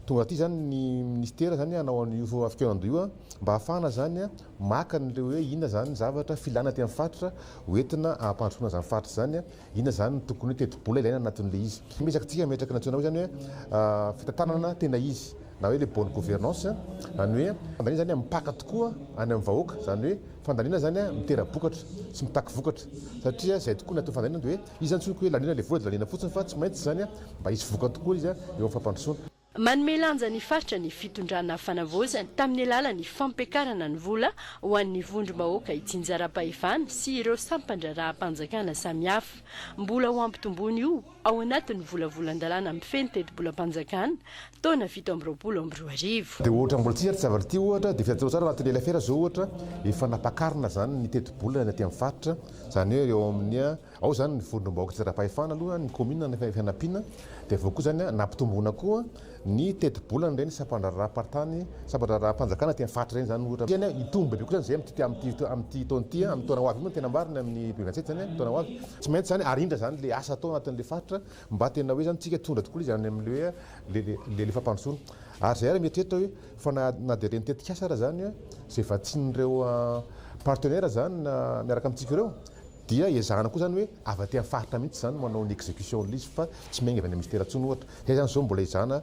tonga aty zany ny ministera zany hanao an'io fikenonan-doha mba hahafahana zany maka n'ireo hoe inona zany zavatra filana ty amin'ny faritra hoentina ampandrosoana zany faritra zany inona zany tokony teti-bola ilaina anatin'le izy. Metraka tsika metraka nationao zany hoe fitantanana tena izy na hoe le bonne gouvernance zany hoe fandaniana zany mipaka tokoa any amin'ny vahoaka zany hoe fandaniana zany mitera-bokatra sy mitaky vokatra satria zay tokoa natao fandaniana dia hoe izy antsony hoe lanina le vola dia lanina fotsiny fa tsy maintsy zany mba hisy voka tokoa izy eo amin'ny fampandrosoana.
Manome lanja ny faritra ny fitondrana fanavaozana tamin'ny alalan'ny fampiakarana ny vola ho an'ny vondrom-bahoaka hitsinjaram-pahefana sy ireo sampandraraha-panjakana samihafa. Mbola ho ampitombony io ao anatin'ny volavolan-dalàna mifeny teti-bolam-panjakana taona 7
dia ohatra mbola tsika zavatra ty ohatra dia fitatao tsara anatin'ny elafera zao ohatra efa napakarina zany ny teti-bola ny aty amin'ny faritra zany hoe eo amin'ny ao zany ny vondrom-bahoaka hitsinjaram-pahefana aloha ny komina ny fianampiana dia avao koa zany nampitombona koa ny teti-bola ireny sampandraraha-partany sampandraraha-panjakana ty amin'ny faritra ireny zany ohatra tena hitombo be koa zany zay amin'ity taona ity amin'ny taona ho avy io tena marina amin'ny 2027 zany taona ho avy tsy maintsy zany arindra zany le asa atao anatin'le faritra mba tena hoe zany tsika tondra tokoa izy amin'le hoe le fampandrosoana ary zay ary mieritreritra hoe fa na dia reny tetikasa raha zany zay vatsin'ireo partenaire zany miaraka amintsika ireo dia ezahana koa zany hoe avy aty amin'ny faritra mihitsy zany manao ny exécution l'izy fa tsy mainga avy any ministera ntsony ohatra zay zany zao mbola ezahana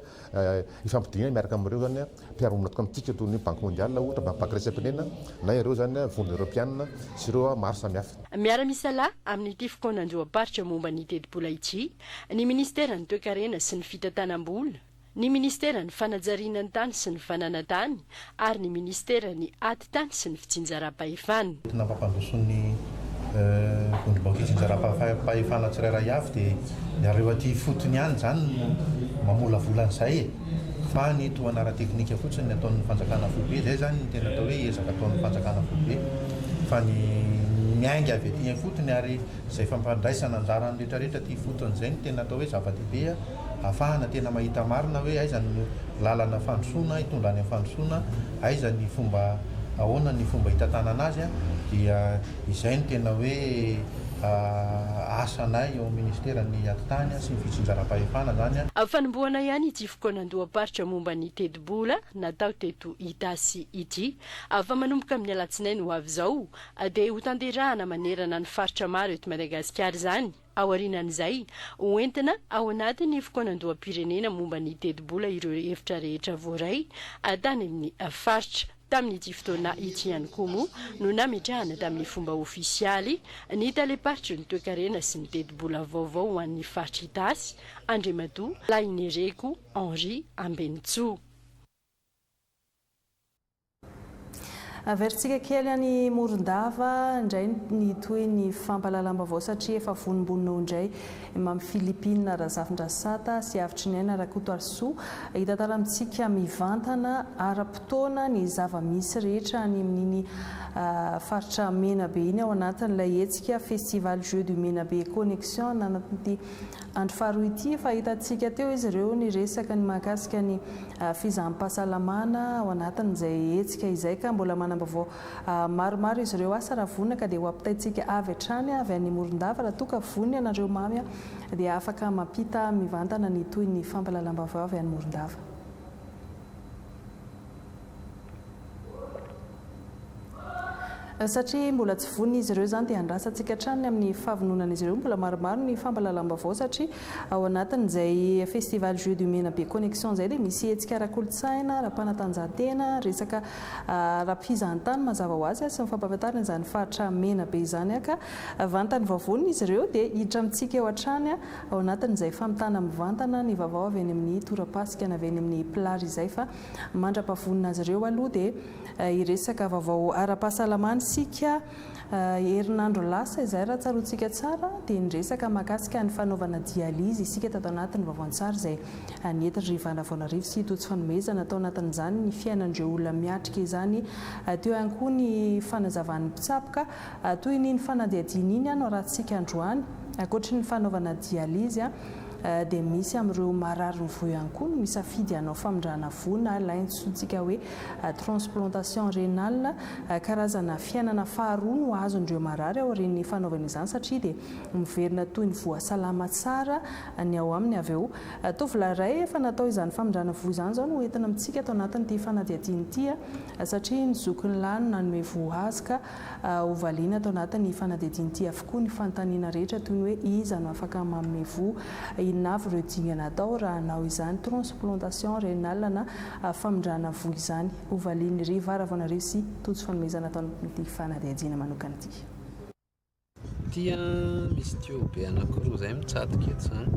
ifampidinana miaraka amin'ireo zany mpiaro-monina toka amintsika toy ny banque mondiale ohatra banque recepinena na ireo zany vony européenne sy ireo maro samihafa.
Miara-misalahy amin'ity fikonan-doha-paritra momba ny teti-bola ity ny ministeran'ny toe-karena sy ny fitantanam-bola, ny ministeran'ny fanajarianany tany sy ny fananantany ary ny ministeran'ny ati-tany sy ny fitsinjaram-pahefana.
vondrom-bahoaka hitsinjaram-pahefana tsirairay avy dia niareo aty fotony ihany zany mamolavolanaizay fa ny toanara teknika fotsiny ataon'ny fanjakana foibe zay zany tena atao hoe ezaka ataon'ny fanjakana foibe fa ny miainga avy aty fotony ary zay fampandraisana anjarany rehetrarehetra ty fotony zay ny tena atao hoe zava-dehibe ahafahana tena mahita marina hoe aizany lalana fandrosoana hitondrany amin'ny fandrosoana aizany fomba ahoana ny fomba hitantanana azy dia izay no tena hoe asanay eo ministerany atitany sy ny fitsinjaram-pahefana zany
fanomboana ihany ity fokonan-doam-paritra momba ny tedi-bola natao teto itasy ity fa manomboka amin'ny alatsinainy ho avy zao dia ho tanterahana manerana ny faritra maro eto Madagasikara izany aorinan'izay hoentina ao anatin'ny fokonan-doam-pirenena momba ny tedi-bola ireo efitra rehetra voaray tany amin'ny faritra tamin'ity fotoana ity ihany koa moa no nametrahana tamin'ny fomba ofisialy ny taleparitry ny toekarena sy ny tedi-bola vaovao ho an'ny faritra itasy Andriamatoa Lainereko Henri Ambenitsoa.
Averitsika kely any Morondava indray ny toy ny fampalalambavao satria efa vonimbonina indray mamy Filipina Razafindrasata sy avitry ny aina Rakoto Arsoa hita taramitsika mivantana ara-potoana ny zava-misy rehetra any amin'iny faritra Menabe iny ao anatin'ilay hetsika festival Jeux du Menabe Connexion anatin'ity andro faharoa ity fa hitantsika teo izy ireo ny resaka ny mahakasika ny fizahampahasalamana ao anatin'izay hetsika izay ka mbola manambavao maromaro izy ireo asa raha vonina ka dia ho ampitaitsika avy hatrany avy any Morondava raha toka voniny anareo mamy dia afaka mampita mivantana ny toy ny fampalalambavao avy any Morondava. Satria mbola tsy vonina izy ireo zany dia andrasantsika hatrany amin'ny fahavononan'izy ireo mbola maromaro ny fampalalambavao satria ao anatin'izay festival Jeux du Menabe Connexion zay dia misy hetsika ara-kolotsaina ara-panatanjahantena resaka ra-pizahantany mazava ho azy sy mifampahafantarana izany faritra Menabe izany ka vantany vavonina izy ireo dia hiditra amintsika eo hatrany ao anatin'izay famitana mivantana ny vaovao avy any amin'ny torapasika na avy any amin'ny plage izay fa mandra-pahavonina azy ireo aloha dia iresaka vaovao ara-pahasalamana sika herinandro lasa izay raha tsaroantsika tsara dia nyresaka mahakasika ny fanaovana dialyse isika tato anatin'ny vaovaon-tsara izay nentina rivana vaonarivo sy totsy fanomezana atao anatin'izany ny fiainandreo olona miatrika izany teo ihany koa ny fanazavan'ny mpitsaboka toy ny fanadihadiana iny no rahantsika androany ankoatry ny fanaovana dialyse dia misy amin'ireo marary ny voa ihany koa no misafidy hanao famindrana vona laintsontsika hoe transplantation rénale karazana fiainana faharoa no azondreo marary ao aorian'ny fanaovana izany satria dia miverina toy ny voasalama tsara ny ao aminy avy eo tovolahy iray efa natao izany famindrana voa izany zao no entina amintsika atao anatin'ity fanadihadiana ity satria ny zokiny lany nanome voa azy ka hovaliana atao anatin'ny fanadihadiana ity avokoa ny fanontaniana rehetra toy ny hoe iza no afaka manome voa inona avy ireo dingana atao raha hanao izany transplantation rénale na famindrana voa izany hovaliany ry varavaonareo sy totsy fanomezana atao anaty fanadihadiana manokana ity.
Tia misy tiobe anankiroa izay mitsatoka eto izany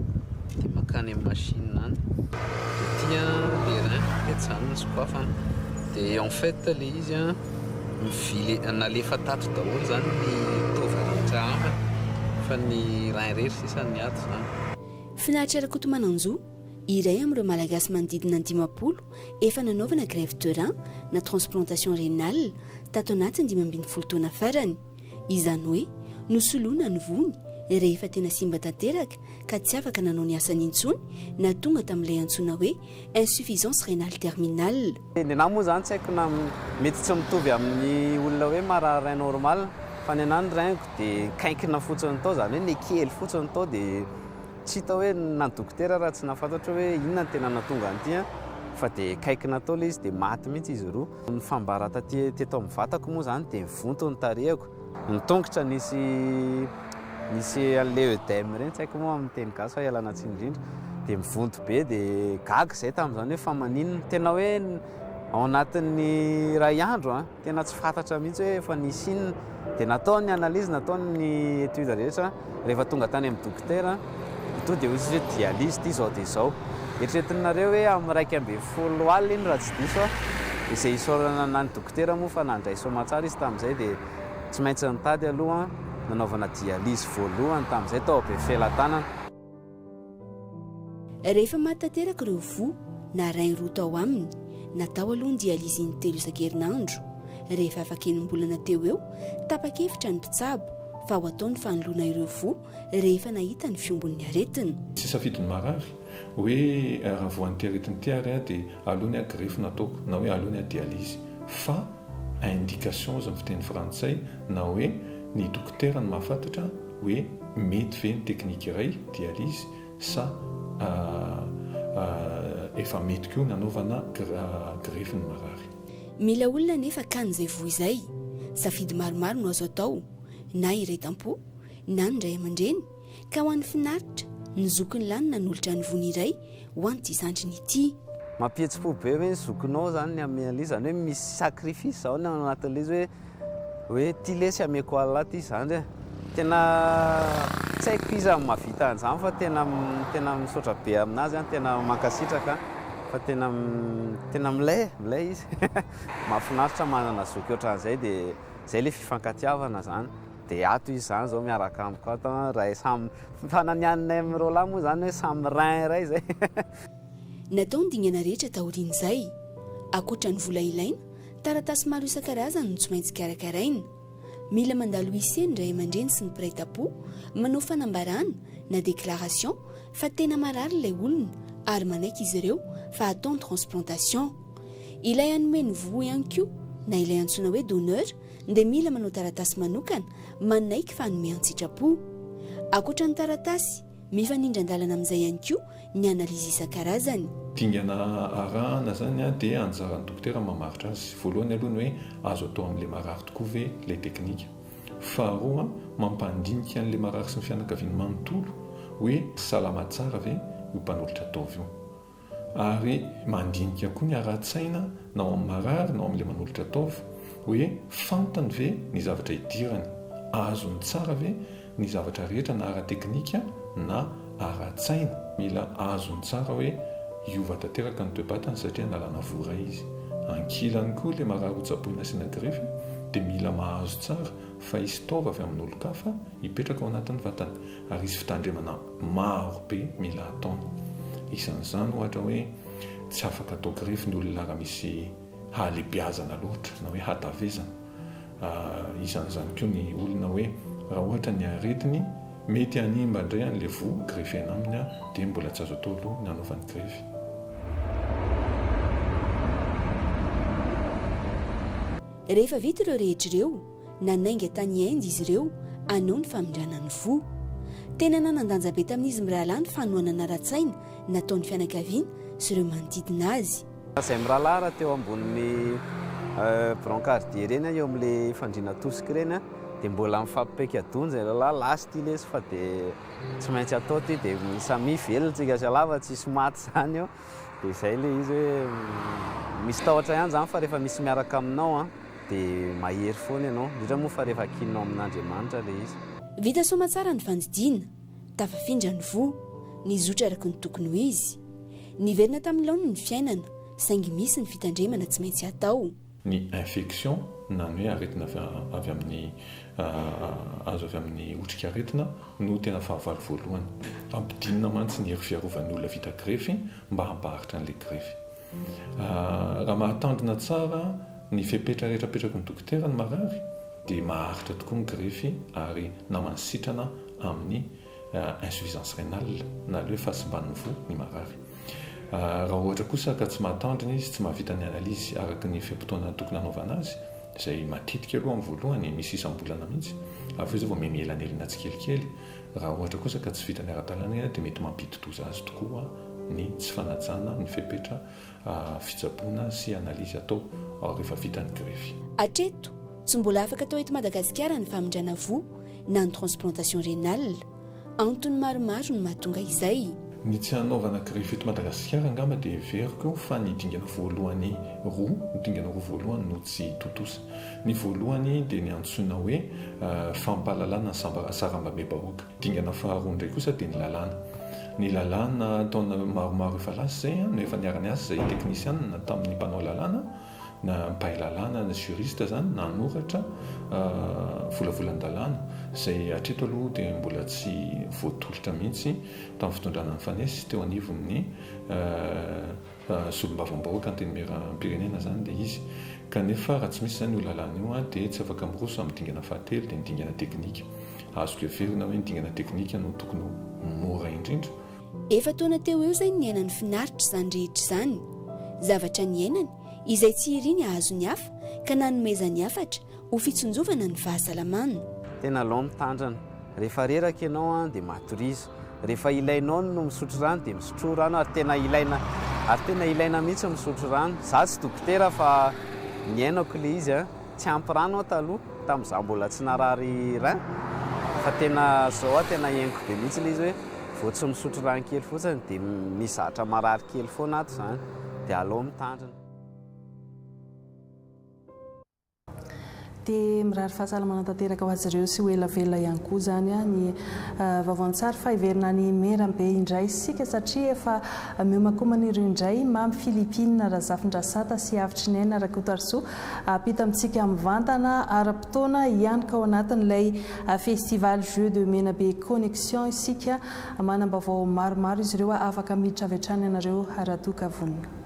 dia makany amin'ny machine any dia tia le rein eto izany ny sokafa dia en fait le izy mivily nalefa tato daholo zany ny tova rehetra aminy fa ny rein rehetra sisa ny ato izany.
Finaritra Rakoto Mananjo iray amin'ireo malagasy manodidina ny 50 efa nanaovana grève de rein na transplantation rénale tato anatin'ny 12 taona farany izany hoe nosoloana ny vony rehefa tena simba tanteraka ka tsy afaka nanao ny asany intsony na tonga tamin'ilay antsoina hoe insuffisance rénale terminale.
Ny anahy moa zany tsy haiko na mety tsy mitovy amin'ny olona hoe marary rein normal fa ny anahy ny rein-ko dia kaikina fotsiny tao zany hoe ny kely fotsiny tao dia tsy hita hoe na ny dokotera raha tsy nafantatra hoe inona ny tena nahatonga an'ity fa dia kaikina tao ilay izy dia maty mihitsy izy roa. Ny fambarata teto amin'ny vatako moa zany dia mivonto ny tarehako ny tongotra nisy an'ilay œdème ireny tsy haiko moa amin'ny teny gasy fa ialana tsiny indrindra dia mivonto be dia gaga izay tamin'izany hoe fa maninona tena hoe ao anatin'ny ray andro tena tsy fantatra mihitsy hoe efa nisy inona dia natao ny analyse natao ny étude rehetra rehefa tonga tany amin'ny dokotera to dia hozy hoe dialyse ity izao dia izao eritreretinareo hoe amin'ny 1.10 alina iny raha tsy diso izay isaorana na ny dokotera moa fa nandray somatsara izy tamin'izay dia tsy maintsy nitady aloha nanaovana dialyse voalohany tamin'izay tao be felan-tanana.
Rehefa maty tanteraka ireo voa na rein roa tao aminy natao aloha ny dialyse ny 3 isan-kerinandro rehefa afaka enim-bolana teo eo tapa-kevitra ny mpitsabo fa ho ataony fanoloana ireo voa rehefa nahita ny fiombon'ny aretina.
Tsy safidiny marary hoe raha voan'ity aretina ity ary dia aloany greffe nataoko na hoe aloany dialyse fa indication azy amin'ny fiteny frantsay na hoe ny dokotera ny mahafantatra hoe mety ve ny teknika iray dia izy sa efa mety koa nanaovana grefy ny marary.
Mila olona nefa kan'izay voa izay safidy maromaro no azo atao na iretam-po na ny ray aman-dreny ka ho an'ny finaritra ny zokony lanina n'olotra ny vony iray ho an'ity zandriny ity.
Mampihetsi-po be hoe ny zokinao zany ny amian'ilay zany hoe misy sacrifice zao ny anatin'ilay izy hoe ty lesy ameko alina ty zany e. Tena tsy haiko izy amin'ny mahavita an'izany fa tena misaotra be aminazy tena mankasitraka fa tena milay izy. Mahafinaritra manana zoky ohatran'izay dia zay le fifankatiavana zany. Dia ato izy zany zao miaraka amiko ato raha samy fananianina amin'ireo lahy moa zany hoe samy rein iray zay.
Natao ny dingana rehetra taorian'izay. Ankoatra ny vola ilaina, taratasy maro isan-karazany no tsy maintsy karakaraina. Mila mandalo iseny ray aman-dreny sy ny mpiray tam-po manao fanambarana na déclaration fa tena marary ilay olona ary manaiky izy ireo fa atao ny transplantation. Ilay hanome ny voa ihany koa na ilay antsoina hoe donneur dia mila manao taratasy manokana manaiky fa hanome an-tsitrapo. Ankoatra ny taratasy, mifanindran-dalana amin'izay ihany koa ny analizy isan-karazany.
Dingana arahana zany dia anjaran'ny dokotera mamaritra azy. Voalohany aloha ny hoe azo atao amin'ilay marary tokoa ve ilay teknika. Faharoa mampandinika an'ilay marary sy ny fianakaviany manontolo hoe salama tsara ve io mpanolotra ataovy io. Ary mandinika koa ny ara-tsaina na ao amin'ny marary na ao amin'ilay manolotra ataovy hoe fantany ve ny zavatra idirany, azony tsara ve ny zavatra rehetra na ara-teknika na ara-tsaina. Mila azony tsara hoe iova tanteraka ny toe-batany satria nalana vora izy. Ankilany koa ilay marary hotsaboina asiana grefy dia mila mahazo tsara fa isy taova avy amin'ny olo-kafa hipetraka ao anatin'ny vatany ary izy fitandremana maro be mila ataony. Isan'izany ohatra hoe tsy afaka atao grefy ny olona raha misy halehibiazana loatra na hoe hatavezana. Isan'izany koa ny olona hoe raha ohatra ny aretiny mety hanimba indray an'ilay voa grefena aminy dia mbola tsy azo atao aloha nanaovany grefy.
Rehefa vita ireo rehetra ireo, nanainga tany Inde izy ireo hanao ny famindranany voa. Tena nanan-danja be tamin'izy mirahalahy ny fanohanana ara-tsaina nataon'ny fianakaviana sy ireo manodidina azy.
Izay mirahalahy teo ambonin'ny brancardier reny eo amin'ilay fandriana tosika reny dia mbola mifampipaiky adonja ilay lasy ty lesy fa dia tsy maintsy atao ty dia samy velontsika sy alava tsisy maty zany eo. Dia izay ilay izy hoe misy tahotra ihany zany fa rehefa misy miaraka aminao dia mahery foana ianao indrindra moa fa rehefa kininao amin'Andriamanitra ilay izy.
Vita soma tsara ny fandidiana, tafafindra ny voa, ny zotra araka ny tokony ho izy. Niverina tamin'ny laony ny fiainana, saingy misy ny fitandremana tsy maintsy atao.
Ny infection na ny hoe aretina avy amin'ny azo avy amin'ny otrika aretina no tena fahavalo voalohany. Ampidinina mantsy ny hery fiarovan'ny olona vita grefy mba hampaharitra an'ilay grefy. Raha mahatandrina tsara ny fepetra rehetra petraky ny dokotera ny marary dia maharitra tokoa ny grefy ary namansitrana amin'ny insuffisance rénale na hoe fahasimban'ny voa ny marary. Raha ohatra kosa ka tsy mahatandrina izy tsy mahavita ny analizy araka ny feim-potoana tokony hanaovana azy izay matetika aloha amin'ny voalohany misy isam-bolana mihitsy avy eo zay vao mielanelina tsikelikely. Raha ohatra kosa ka tsy vita ny ara-dalàna dia mety mampidi-doza azy tokoa ny tsy fanajana ny fepetra fitsaboana sy analizy atao rehefa vita ny grefy.
Hatreto tsy mbola afaka atao eto Madagasikara ny famindrana voa na ny transplantation rénale. Antony maromaro no mahatonga izay.
Ny tsy hanaovana grefy eto Madagasikara angamba dia everiko fa ny dingana voalohany roa, ny dingana roa voalohany no tsy totosa. Ny voalohany dia ny antsoina hoe fampalalana sarambabem-bahoaka. Dingana faharoa indray kosa dia ny lalàna. Ny lalàna ataona maromaro efa lasa zay no efa niarany asa izay teknisianina tamin'ny mpanao lalàna na mpahay lalàna na juriste zany nanoratra volavolan-dalàna izay hatreto aloha dia mbola tsy voatolotra mihitsy tamin'ny fitondrana ny fanesy teo anivon'ny solombavam-bahoaka antenimieram-pirenena zany dia izy. Kanefa raha tsy misy zany io lalàna io dia tsy afaka miroso amin'ny dingana fahatelo dia ny dingana teknika. Azoko everina hoe ny dingana teknika no tokony mora indrindra.
Efa taona teo eo izay niainany finaritra izany rehetra izany. Zavatra niainany izay tsy iriny ahazo ny hafa ka nanomezany hafatra ho fitsonjovana ny fahasalamana.
Tena lao mitandrina rehefa reraka ianao dia matoriza, rehefa ilainao no misotro rano dia misotro rano ary tena ilaina mihitsy misotro rano. Za tsy dokotera fa niainako le izy tsy ampy rano taloha tamin'izaho mbola tsy narary rano fa tena zao tena iainiko be mihitsy le izy hoe vao tsy misotro rano kely fotsiny dia mizatra marary kely foana ato zany dia aleo mitandrina.
Dia mirary fahasalamana tanteraka ho azy ireo sy ho elavelona ihany koa zany ny vaovaon-tsary fa hiverina ny Merambe indray sika satria efa miomakomana ireo indray mamy Filipina Razafindrasata sy Avitry Naina Rakotarso apita amintsika mivantana ara-potoana ihany ka ao anatin'ilay festival Jeux de Menabe Connexion isika manam-baovao maromaro izy ireo afaka miditra avy hatrany ianareo aratoka vonina.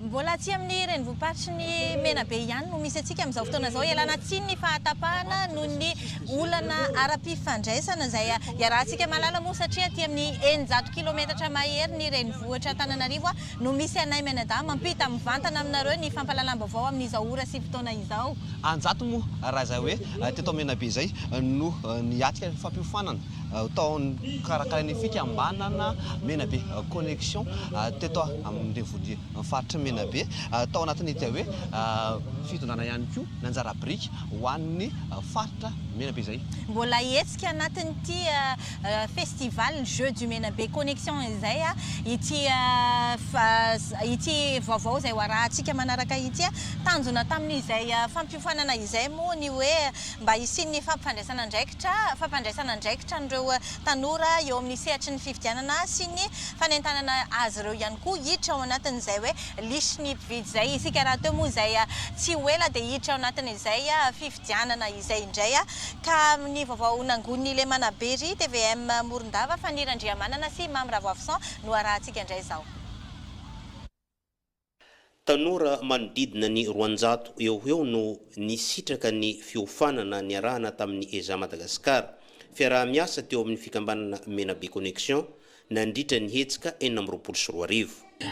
Mbola tsy amin'ny renivohiparitry ny Menabe ihany no misy antsika amin'izao fotoana izao ialana tsiny ny fahatapahana noho ny olana ara-pifandraisana izay iarahantsika malala moa satria aty amin'ny 900 kilometatra mahery ny renivohitra Antananarivo no misy anay Menada mampita mivantana aminareo ny fampalalam-baovao amin'izao ora sy fotoana izao.
Anjato moa raha izay hoe teto Menabe izay no niatrika ny fampiofanana taon karakarainy fikambanana Menabe Connexion teto amin'ny renivohitra faritra Menabe tao anatin'ity hoe fitondrana ihany koa nanjara biriky ho an'ny faritra Menabe izay.
Mbola hetsika anatin'ity festival Jeux du Menabe Connexion izay ity vaovao izay hoarahantsika manaraka ity tanjona tamin'izay fampiofanana izay moa ny hoe mba hisin'ny fampandraisana andraikitra n'ireo tanora eo amin'ny sehatry ny fifidianana sy ny fanentanana azy ireo ihany koa hiditra ao anatin'izay hoe lisy ny mpividy izay isika raha teo moa izay tsy ho ela dia hiditra ao anatin'izay fifidianana izay indray ka ny vaovao nangon'ny Lemana Bery TVM Morondava Fanirandriamanana sy Mamy Ravoafisan no arahantsika indray izao.
Tanora manodidina ny 400 eo no nisitraka ny fiofanana niarahana tamin'ny EZA Madagasikara. Fiaraha-miasa teo amin'ny fikambanana Menabe Connexion nandritra ny hetsika 424.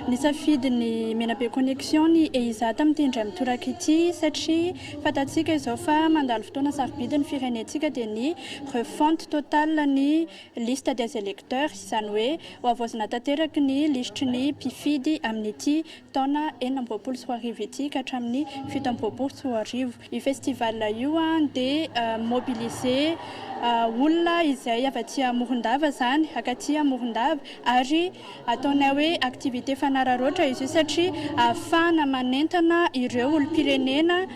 Nisafidy ny Menabe Connexion ny EZA tamin'ity indray mitoraka ity satria fatatsika izao fa mandalo fotoana sarobidiny firenentsika dia ny refonte totale ny liste des électeurs izany hoe ho avoazana tanteraky ny lisitry ny mpifidy amin'ity taona 2024 ity ka hatramin'ny 2024. Io festival io dia mobiliser olona izay avy aty Morondava zany akaty Morondava ary ataonay hoe activité fanararoatra izy satria ahafahana manentana ireo olom-pirenena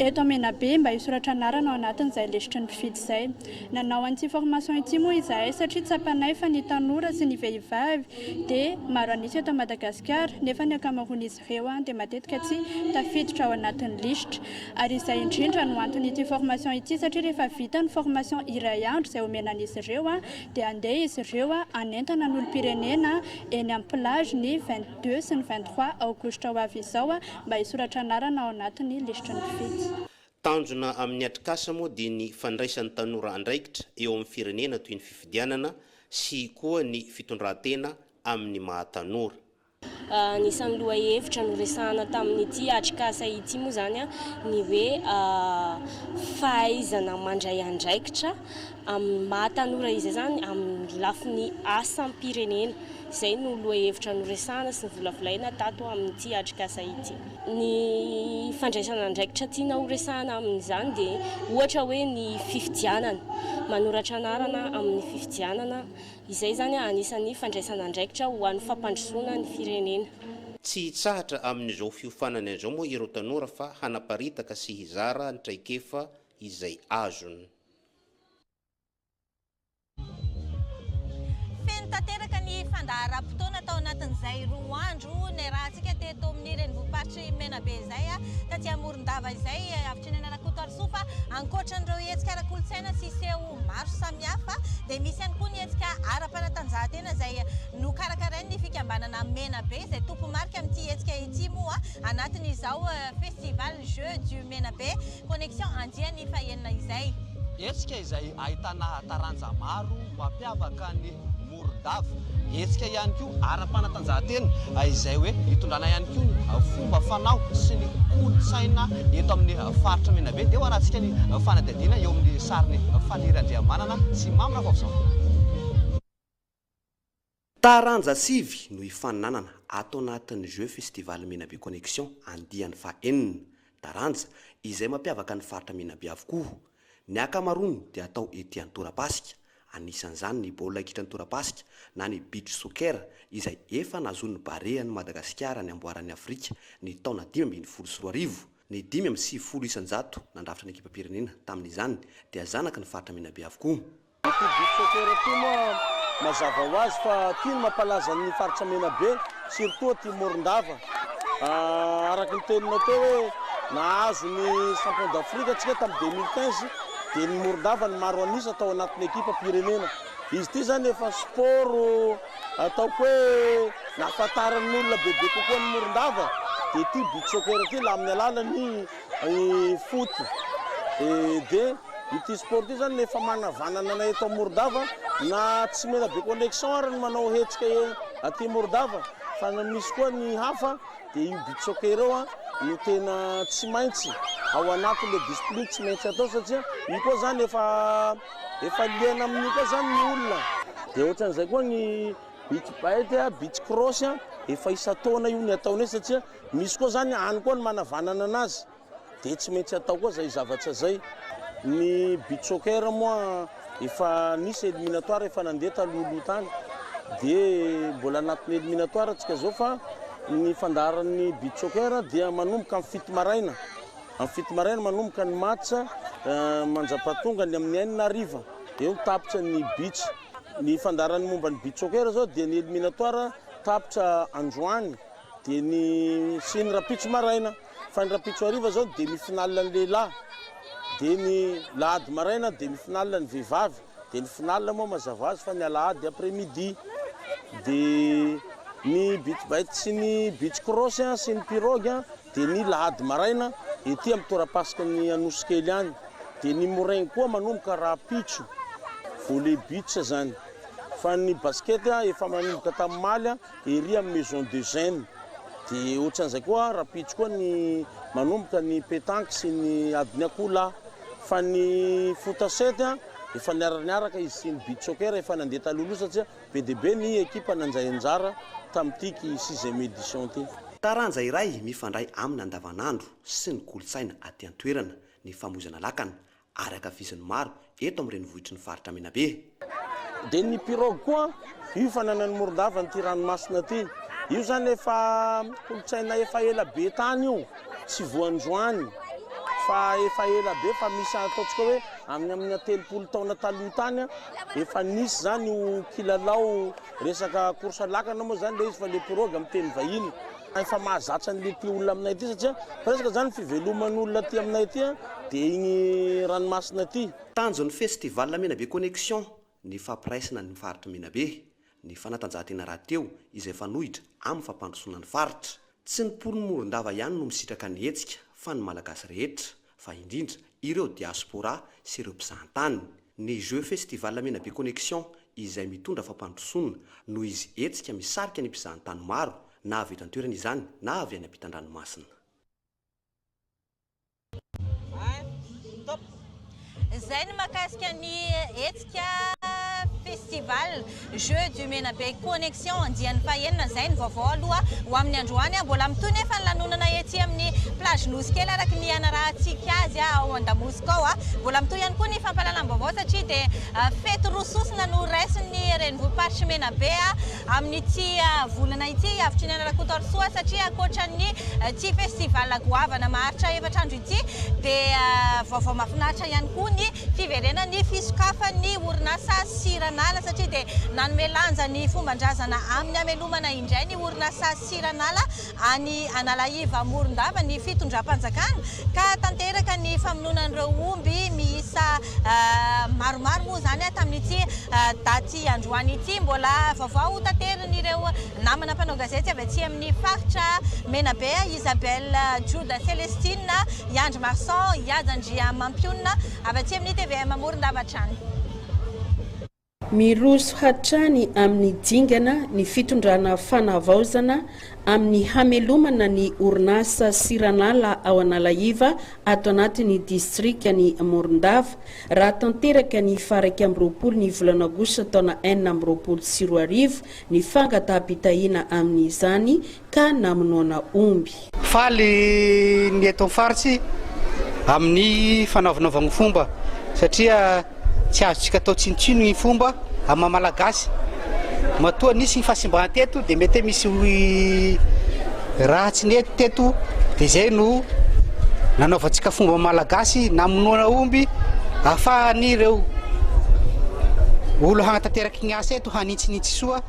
eto Menabe mba hisoratra anarana ao anatin'izay lesitry ny mpifidy izay. Nanao an'ity formation ity moa izahay satria tsapanay fa ny tanora sy ny vehivavy dia maro anisy eto Madagasikara nefa ny ankamaroan'izy ireo dia matetika tsy tafiditra ao anatin'ny lisitra ary izay indrindra no anton'ity formation ity satria rehefa vita ny formation iray andro izay omenan'izy ireo dia andeha izy ireo anentana ny olom-pirenena eny amin'ny plage ny 22 sy ny 23 aogositra ho avy izao mba hisoratra anarana ao anatin'ny lisitry ny mpifidy.
Tanjona amin'ny atrikasa moa dia ny fandraisan'ny tanora andraikitra eo amin'ny firenena toy ny fifidianana sy koa ny fitondran-tena amin'ny mahatanora.
Nisan'ny lohahevitra no resahana tamin'ity atrikasa ity moa zany ny hoe fahaizana mandray andraikitra amin'ny mahatanora izay zany amin'ny lafiny asam-pirenena. Izay no lohahevitra no resahana sy ny volavolaina tato amin'ity atrikasa ity. Ny fandraisana andraikitra tiana ho resahana amin'izany dia ohatra hoe ny fifidianana, manoratra anarana amin'ny fifidianana, izay zany anisan'ny fandraisana andraikitra ho an'ny fampandrosoana ny firenena.
Tsy hitsahatra amin'izao fiofanana izao moa ireo tanora fa hanaparitaka sy hizara ny traikefa izay azony.
Tanteraka ny fandaharam-potoana tao anatin'izay 2 andro ny rahantsika teto amin'ny renivohiparitry Menabe izay taty Morondava izay Avitry Naina Rakotarso fa ankoatran'ireo hetsika ara-kolontsaina sy seho maro samihafa dia misy ihany koa ny hetsika ara-panatanjahantena izay nokarakarain'ny fikambanana Menabe izay tompo marika amin'ity hetsika ity moa anatin'izao festival Jeux du Menabe Connexion andiany fahenina izay.
hetsika izay ahitana taranja maro mampiavaka ny Morodava. Hetsika ihany koa ara-panatanjahantena izay hoe hitondrana ihany koa fomba fanao sy ny kolontsaina eto amin'ny faritra Menabe. Dia ho arantsika ny fanadihadiana eo amin'ny sariny Faniry Andriamanana sy Mamina Vavozao.
Taranja sivy no ifaninanana ato anatin'ny Jeux Festival Menabe Connexion andiany faha-enina. Taranja izay mampiavaka ny faritra Menabe avokoa. Ny akamarony dia atao ety an-torapasika. Anisan'izany ny baolina kitra ny torapasika na ny beach soccer izay efa nazon'ny Barea ny Madagasikara ny amboaran'ny Afrika ny taona 2024. Ny 5.9 isan-jato nandrafitra ny ekipam-pirenena tamin'izany dia zanaka ny faritra Menabe avokoa.
Ity beach soccer ity moa mazava ho azy fa tia ny mampalaza ny faritra Menabe surtout aty Morondava. Araka ny teninao teo hoe nahazo ny champion d'Afrique antsika tamin'ny 2015 dia ny Morondava ny maro anisa atao anatin'ny ekipa-pirenena. Izy ity zany efa sport ataoko hoe nahafantaran'ny olona bebe kokoa ny Morondava dia ity beach soccer ity la amin'ny alalan'ny foot. Dia ity sport ity zany efa manavanana anay eto Morodava na tsy Menabe Connexion ary ny manao hetsika aty Morodava fa misy koa ny hafa dia io beach soccer eo no tena tsy maintsy ao anatin'le discipline tsy maintsy atao satria io koa zany efa liana amin'io koa zany ny olona. Dia ohatran'izay koa ny beach bite beach cross efa isa-taona io ny ataonay satria misy koa zany any koa ny manavanana anazy dia tsy maintsy atao koa zay zavatra zay. Ny beach soccer moa efa nisy éliminatoire efa nandeha talohaloha tany dia mbola anatin'ny éliminatoire antsika zao fa ny fandaran'ny beach soccer dia manomboka amin'ny fito maraina. Amin'ny fito maraina manomboka ny match manjam-pahatonga ny amin'ny 9 hariva eo tapitra ny beach. Ny fandaran'ny momba ny beach soccer zao dia ny éliminatoire tapitra androany dia ny sy ny rapitso maraina fa ny rapitso hariva zao dia mi-finale ny lehilahy dia ny lahady maraina dia mi-finale ny vehivavy dia ny finale moa mazava azy fa ny alahady après midi. Dia ny beach bite sy ny beach cross sy ny pirogue dia ny lahady maraina ety amin'ny torapasika ny Anosikely any. Dia ny moraigny koa manomboka rapitso volley beach zany. Fa ny basket efa manomboka tamin'ny Maly ery amin'ny Maison de Jeunes. Dia ohatran'izay koa rapitso koa ny manomboka ny pétanque sy ny adiny akola. Fa ny foot 7 efa niara-niaraka izy sy ny beach soccer efa nandeha talohaloha satria be dia be ny ekipa nanjay anjara tamin'ity 6e édition ity.
Taranja iray mifandray amin'ny andavanandro sy ny kolontsaina aty an-toerana ny famonjana lakana ary akafizin'ny maro eto amin'ny renivohitry ny faritra Menabe.
Dia ny pirogue koa io fananan'ny Morondava n'ity ranomasina ity. Io zany efa kolontsaina efa ela be tany io tsy voanjoany fa efa ela be fa misy ataontsika hoe amin'ny 30 taona taloha tany efa nisy zany io kilalao resaka course lakana moa zany le izy fa le pirogue amin'ny teny vahiny. Efa mahazatra an'le tia olona aminay ity satria presque zany fiveloman'olona aty aminay ity dia igny ranomasina ity.
Tanjon'ny festival Menabe Connexion ny fampiraisana ny faritra Menabe, ny fanatanjahantena rahateo izay fanohitra amin'ny fampandrosoana ny faritra. Tsy ny polon'ny Morondava ihany no misitraka ny hetsika fa ny malagasy rehetra, fa indrindra ireo diaspora sy ireo mpizahatany. Ny Jeux Festival Menabe Connexion izay mitondra fampandrosoana noho izy hetsika misarika ny mpizahatany maro na avy eto an-toerana izany na avy any ampitan-dranomasina.
Zay ny mahakasika ny hetsika festival Jeux du Menabe Connexion andiany fahaenina. Zay ny vaovao aloha ho amin'ny androany mbola mitoy nefa ny lanonana ety amin'ny plage Nosikely araka ny anarahantsika azy ao Andamosika ao. Mbola mitoy ihany koa ny fampalalam-baovao satria dia fety rososina no raisin'ny renivohiparitra Menabe amin'ity volana ity avitry ny Anarakotorsoa satria ankoatran'ny ty festival goavana maharitra efatrandro ity dia vaovao mahafinaritra ihany koa ny fiverenan'ny fisokafan'ny orinasa sira Siranala satria dia nanome lanja ny fomban-drazana amin'ny hamelomana indray ny orinasa Siranala any Analaiva Morondava ny fitondram-panjakana ka tanteraka ny famonoan'ireo omby miisa maromaro moa zany tamin'ity daty androany ity. Mbola vaovao tanterin'ireo namana mpanao gazety avy aty amin'ny faritra Menabe, Isabelle Juda Celestine, Yandry Marsan, Yadandria Mampionina avy aty amin'ny TVM Morondava trany.
Miroso hatrany amin'ny dingana ny fitondrana fanavaozana amin'ny hamelomana ny orinasa Siranala ao Analaiva ato anatin'ny distrikany Morondava raha tanteraka ny faraka amby roapolo ny volana aogositra taona 2024 ny fangataham-pitahiana amin'izany ka namonoana omby.
Faly ny eto faritsy amin'ny fanaovanaovagny fomba satria tsy azontsika atao tsinitsino ny fomba amin'ny malagasy matoa nisy ny fahasimbana teto dia mety misy raha tsy nety teto dia zay no nanaovantsika fomba malagasy namonoana omby ahafahan'ireo olo hanatanteraka ny asa eto haninitsinitsy soa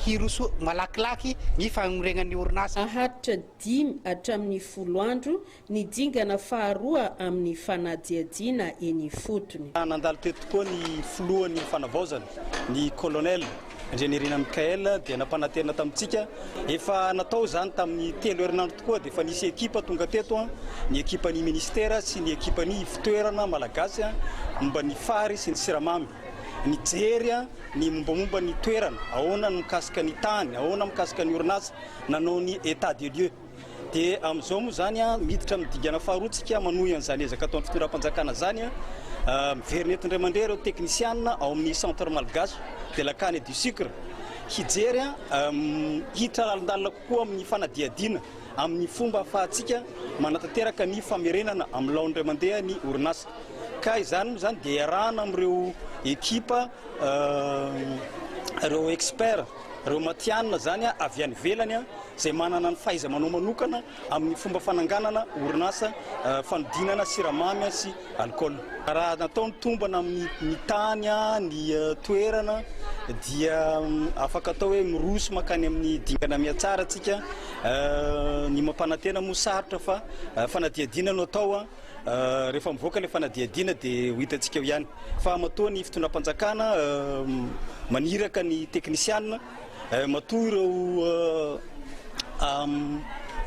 hiroso malakilaky ny fagnorenan'ny orinasa.
Aharitra 5 hatramin'ny 10 andro ny dingana faharoa amin'ny fanadiadiana eny fotony.
Nandalo teto koa ny filohan'ny fanavaozana ny colonel Ingénierina Mikael dia nampanantena tamintsika efa natao zany tamin'ny 3 herinandro tokoa dia efa nisy ekipa tonga teto ny ekipan'ny ministera sy ny ekipan'ny fitoerana malagasy momba ny fary sy ny siramamy ny jery ny mombamomba ny toerana ahoana mikasika ny tany ahoana mikasika ny orinasa nanao ny état de lieu dia amin'izao moa zany miditra midingana faharotsika manohy an'izany ezaka ataon'ny fitondram-panjakana zany miverina eto indray mandeha ireo teknisianina ao amin'ny centre malgache de la canne et du sucre hijery hiditra lalindalina kokoa amin'ny fanadiadiana amin'ny fomba ahafahantsika manatanteraka ny famerenana amin'ny lao indray mandeha ny orinasa ka izany moa zany dia iarahana amin'ireo ekipa ireo expert ireo matianina zany avy any velany zay manana ny fahaiza-manao manokana amin'ny fomba fananganana orinasa fanodinana siramamy sy alcool. Raha natao ny tombana amin'ny tany ny toerana dia afaka atao hoe miroso makany amin'ny dingana miatsara atsika ny mampanantena moa sarotra fa fanadiadiana no atao rehefa mivoaka le fanadiadiana dia ho hitantsika eo ihany fa matoa ny fitondram-panjakana maniraka ny teknisianina matoa ireo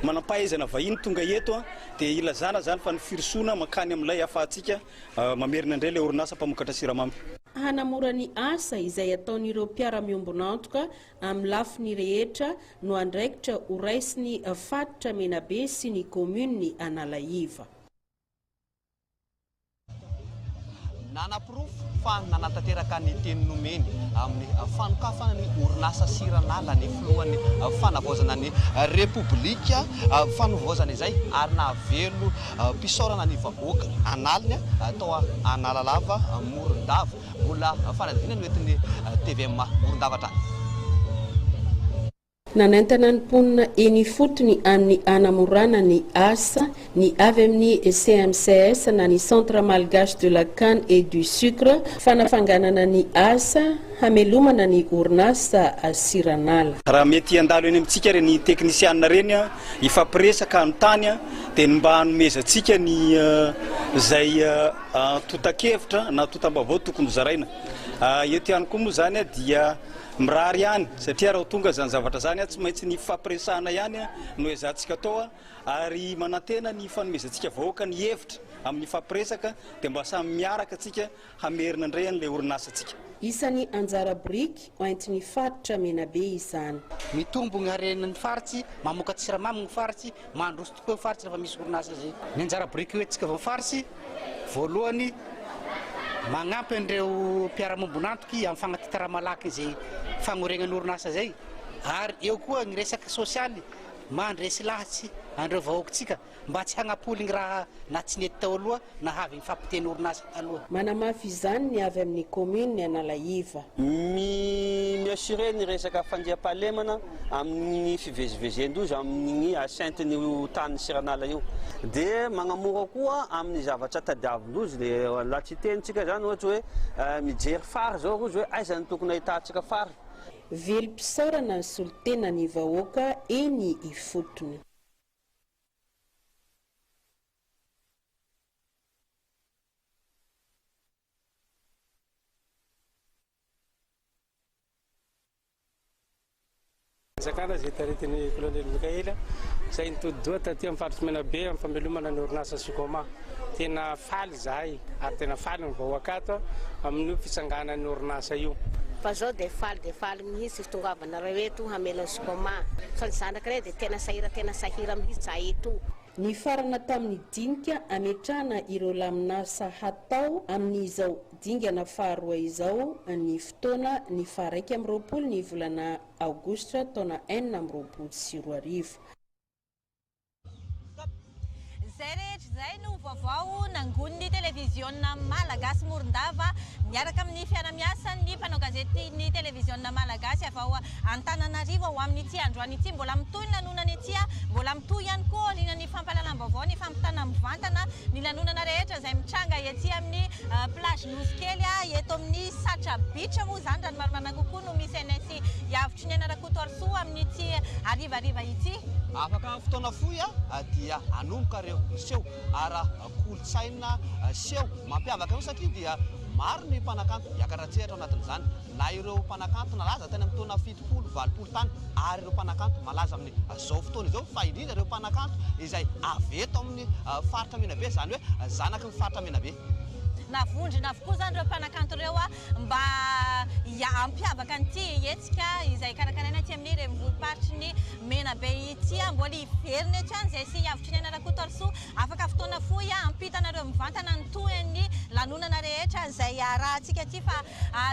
manampahaizana vahiny tonga eto dia ilazana zany fa ny firosoana makany amin'ilay ahafahantsika mamerina indray le orinasa mpamokatra siramamy.
Hanamora ny asa izay ataon'ireo mpiara-miombona antoka amin'ny lafiny rehetra no andraikitra ho raisiny faritra Menabe sy ny kominy Analaiva.
Nanaprofo fa nanatanteraka ny teny nomeny amin'ny fanokafana ny orinasa Siranala ny filohan'ny fanavaozana ny repoblika fanovozana izay ary navelo mpisaorana ny vahoaka analiny atao Analalava Morondava mbola fanadina no entin'ny TVM Morondava trany.
Nanentana ny mponina eny fotony amin'ny anamorana ny asa ny avy amin'ny CMCS na ny Centre Malgache de la Canne et du Sucre fanafanganana ny asa hamelomana ny orinasa Siranala.
Raha mety andalo eny amintsika reny teknisianina reny ifampiresaka amin'ny tany dia mba hanomezantsika ny zay totakevitra na totam-baovao tokony zaraina eto ihany koa moa zany dia mirary ihany satria raha tonga zany zavatra zany tsy maintsy ny fampiresahana ihany no ezantsika atao ary manantena ny fanomezantsika vahoaka ny hevitra amin'ny fampiresaka dia mba samy miaraka atsika hamerina indray an'ilay orinasantsika.
Isan'ny anjara biriky oentin'ny faritra Menabe izany.
Mitombo ny harenan'ny faritsy mamoaka siramamy ny faritsy mandroso tokoa ny faritsy rehefa misy orinasa zay. Ny anjara biriky hoentsika amin'ny faritsy voalohany magnampy an'ireo mpiara-mombona antoky amin'ny fagnatitara malaky izay fagnorenan'ny orinasa zay ary eo koa ny resaka sosialy mandresy lahatsy andreo vahoakontsika mba tsy hagnapoly ny raha na tsy nety tao aloha na havy ny fampiteny orinasa taloha.
Manamafy izany ny avy amin'ny commune ny Analaiva.
Miassuré ny resaka fandriam-pahalemana amin'ny fivezivezendozy amin'ny asaintiny tany Siranala io. Dia magnamora koa amin'ny zavatra tadiavindozy dia la tsy tenitsika zany ohatra hoe mijery fary zao rozy hoe aizany tokony ahitantsika fary.
Velim-pisaorana ny solitena ny vahoaka eny ifotony.
Zakana zay taretiny colonel Mikaela zay nitody-doha taty amin'ny faritra Menabe amin'ny famelomana ny orinasa Sokoma. Tena faly zahay ary tena faly ny vahoaka ato amin'ny fisanganan'ny orinasa io.
Fa zao dia faly mihitsy tongavanareo eto hamelona Sokoma. Fa ny zanaka rey dia tena sahira mihitsy eto.
Ny farana tamin'ny dinika ametrahana ireo laminasa hatao amin'izao dingana faharoa izao ny fotoana ny faha 20 ny volana aogositra taona 2024.
Zay rehetra zay no vaovao nangon'ny televizionna malagasy Morondava miaraka amin'ny fiara-miasan'ny mpanao gazety ny televizionna malagasy avao Antananarivo ao amin'ity androany ity mbola mitohy ny lanonana ity mbola mitohy ihany koa linan'ny fampahalalam-baovao ny fampitana mivantana ny lanonana rehetra zay mitranga ety amin'ny plage Nosikely eto amin'ny Satra Beach moa zany raha ny marimarina kokoa no misy NSI yavitry ny Anarakotorso amin'ity arivariva ity.
Afaka fotoana fohy dia anomboka reo seho ara kolotsaina seho mampiavaka io satria dia maro ny mpanakanto iakaratsehatra ao anatin'izany na ireo mpanakanto nalaza tany amin'ny taona 70-80 tany ary ireo mpanakanto malaza amin'ny zao fotoana izao fa indrindra ireo mpanakanto izay aveto amin'ny faritra Menabe zany hoe zanaky ny faritra Menabe.
Navondrina avokoa zany ireo mpanakanto reo mba ampiavaka an'ity hetsika izay karakaraina aty amin'ny renivohiparitry ny Menabe ity mbola iverina eto ihany zay sy hiavitry ny Anarakotorso afaka fotoana fohy ampitanareo mivantana ny tohan'ny lanonana rehetra izay rahantsika aty fa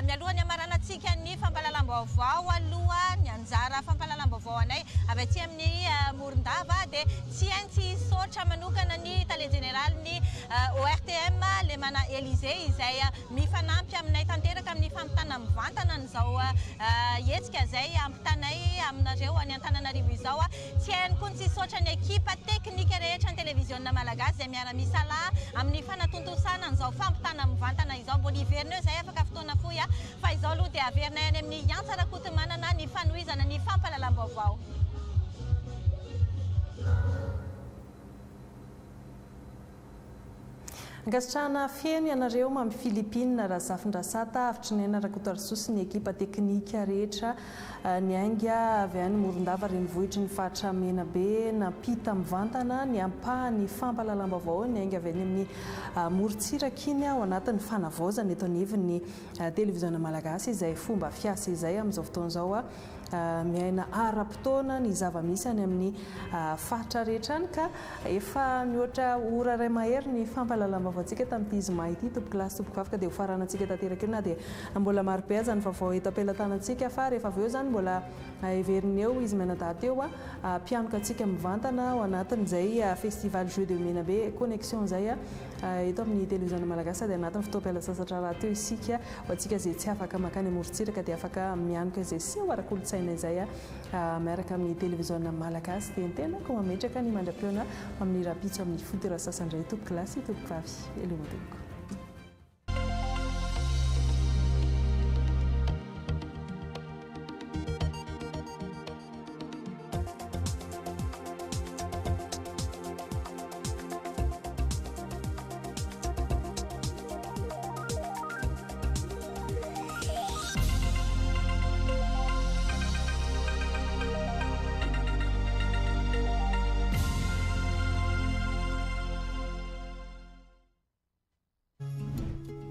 mialohan'ny amaranantsika ny fampahalalam-baovao aloha ny anjara fampahalalam-baovao anay avy aty amin'ny Morondava dia tsy hainy tsy hisaotra manokana ny tale général ny ORTM Lemana Elysée izay mifanampy aminay tanteraka amin'ny fampitana mivantana n'izao hetsika zay ampitanay aminareo any Antananarivo izao tsy hainy koa tsy hisaotra ny ekipa teknika rehetra ny televizionna malagasy izay miara-misalaha amin'ny fanatontosana n'izao fampitana mivantana izao mbola iverina eo zay afaka fotoana fohy fa izao aloha dia averinay any amin'ny Antsarakotomanana ny fanohizana ny fampahalalam-baovao.
Angatsitrahana feno ianareo mamy Filipina raha zafindrasata avitry ny Anarakotorso sy ny ekipa teknika rehetra ny ainga avy any Morondava renivohitry ny faritra Menabe nampita mivantana ny ampahany fampahalalam-baovao ny ainga avy any amin'ny Morotsiraka iny ao anatin'ny fanavaozana eto anivon'ny televiziona malagasy izay fomba fiasa izay amin'izao fotoana izao miaina ara-potoana ny zava-misy any amin'ny faritra rehetra any ka efa mihoatra ora ray mahery ny fampahalalam-baovao antsika tamin'ity izy mahity tompoko lasy tompoko afaka dia ho faranantsika tanteraka io na dia mbola maro be aza ny vaovao eto am-pelantanantsika fa rehefa avy eo zany mbola everiny eo izy menadaty eo mpianoka antsika mivantana ao anatin'izay festival Jeux de Menabe connexion zay eto amin'ny televiziona malagasy dia anatin'ny fotoam-pialasasatra raha teo isika ho antsika zay tsy afaka makany Morotsiraka dia afaka mianoka zay sy ho ara-kolotsaina izay miaraka amin'ny televiziona malagasy dia tena ko mametraka ny mandra-peona amin'ny rapitso amin'ny fototra sasandray tompoko lasy tompoko vavy elomoteniko.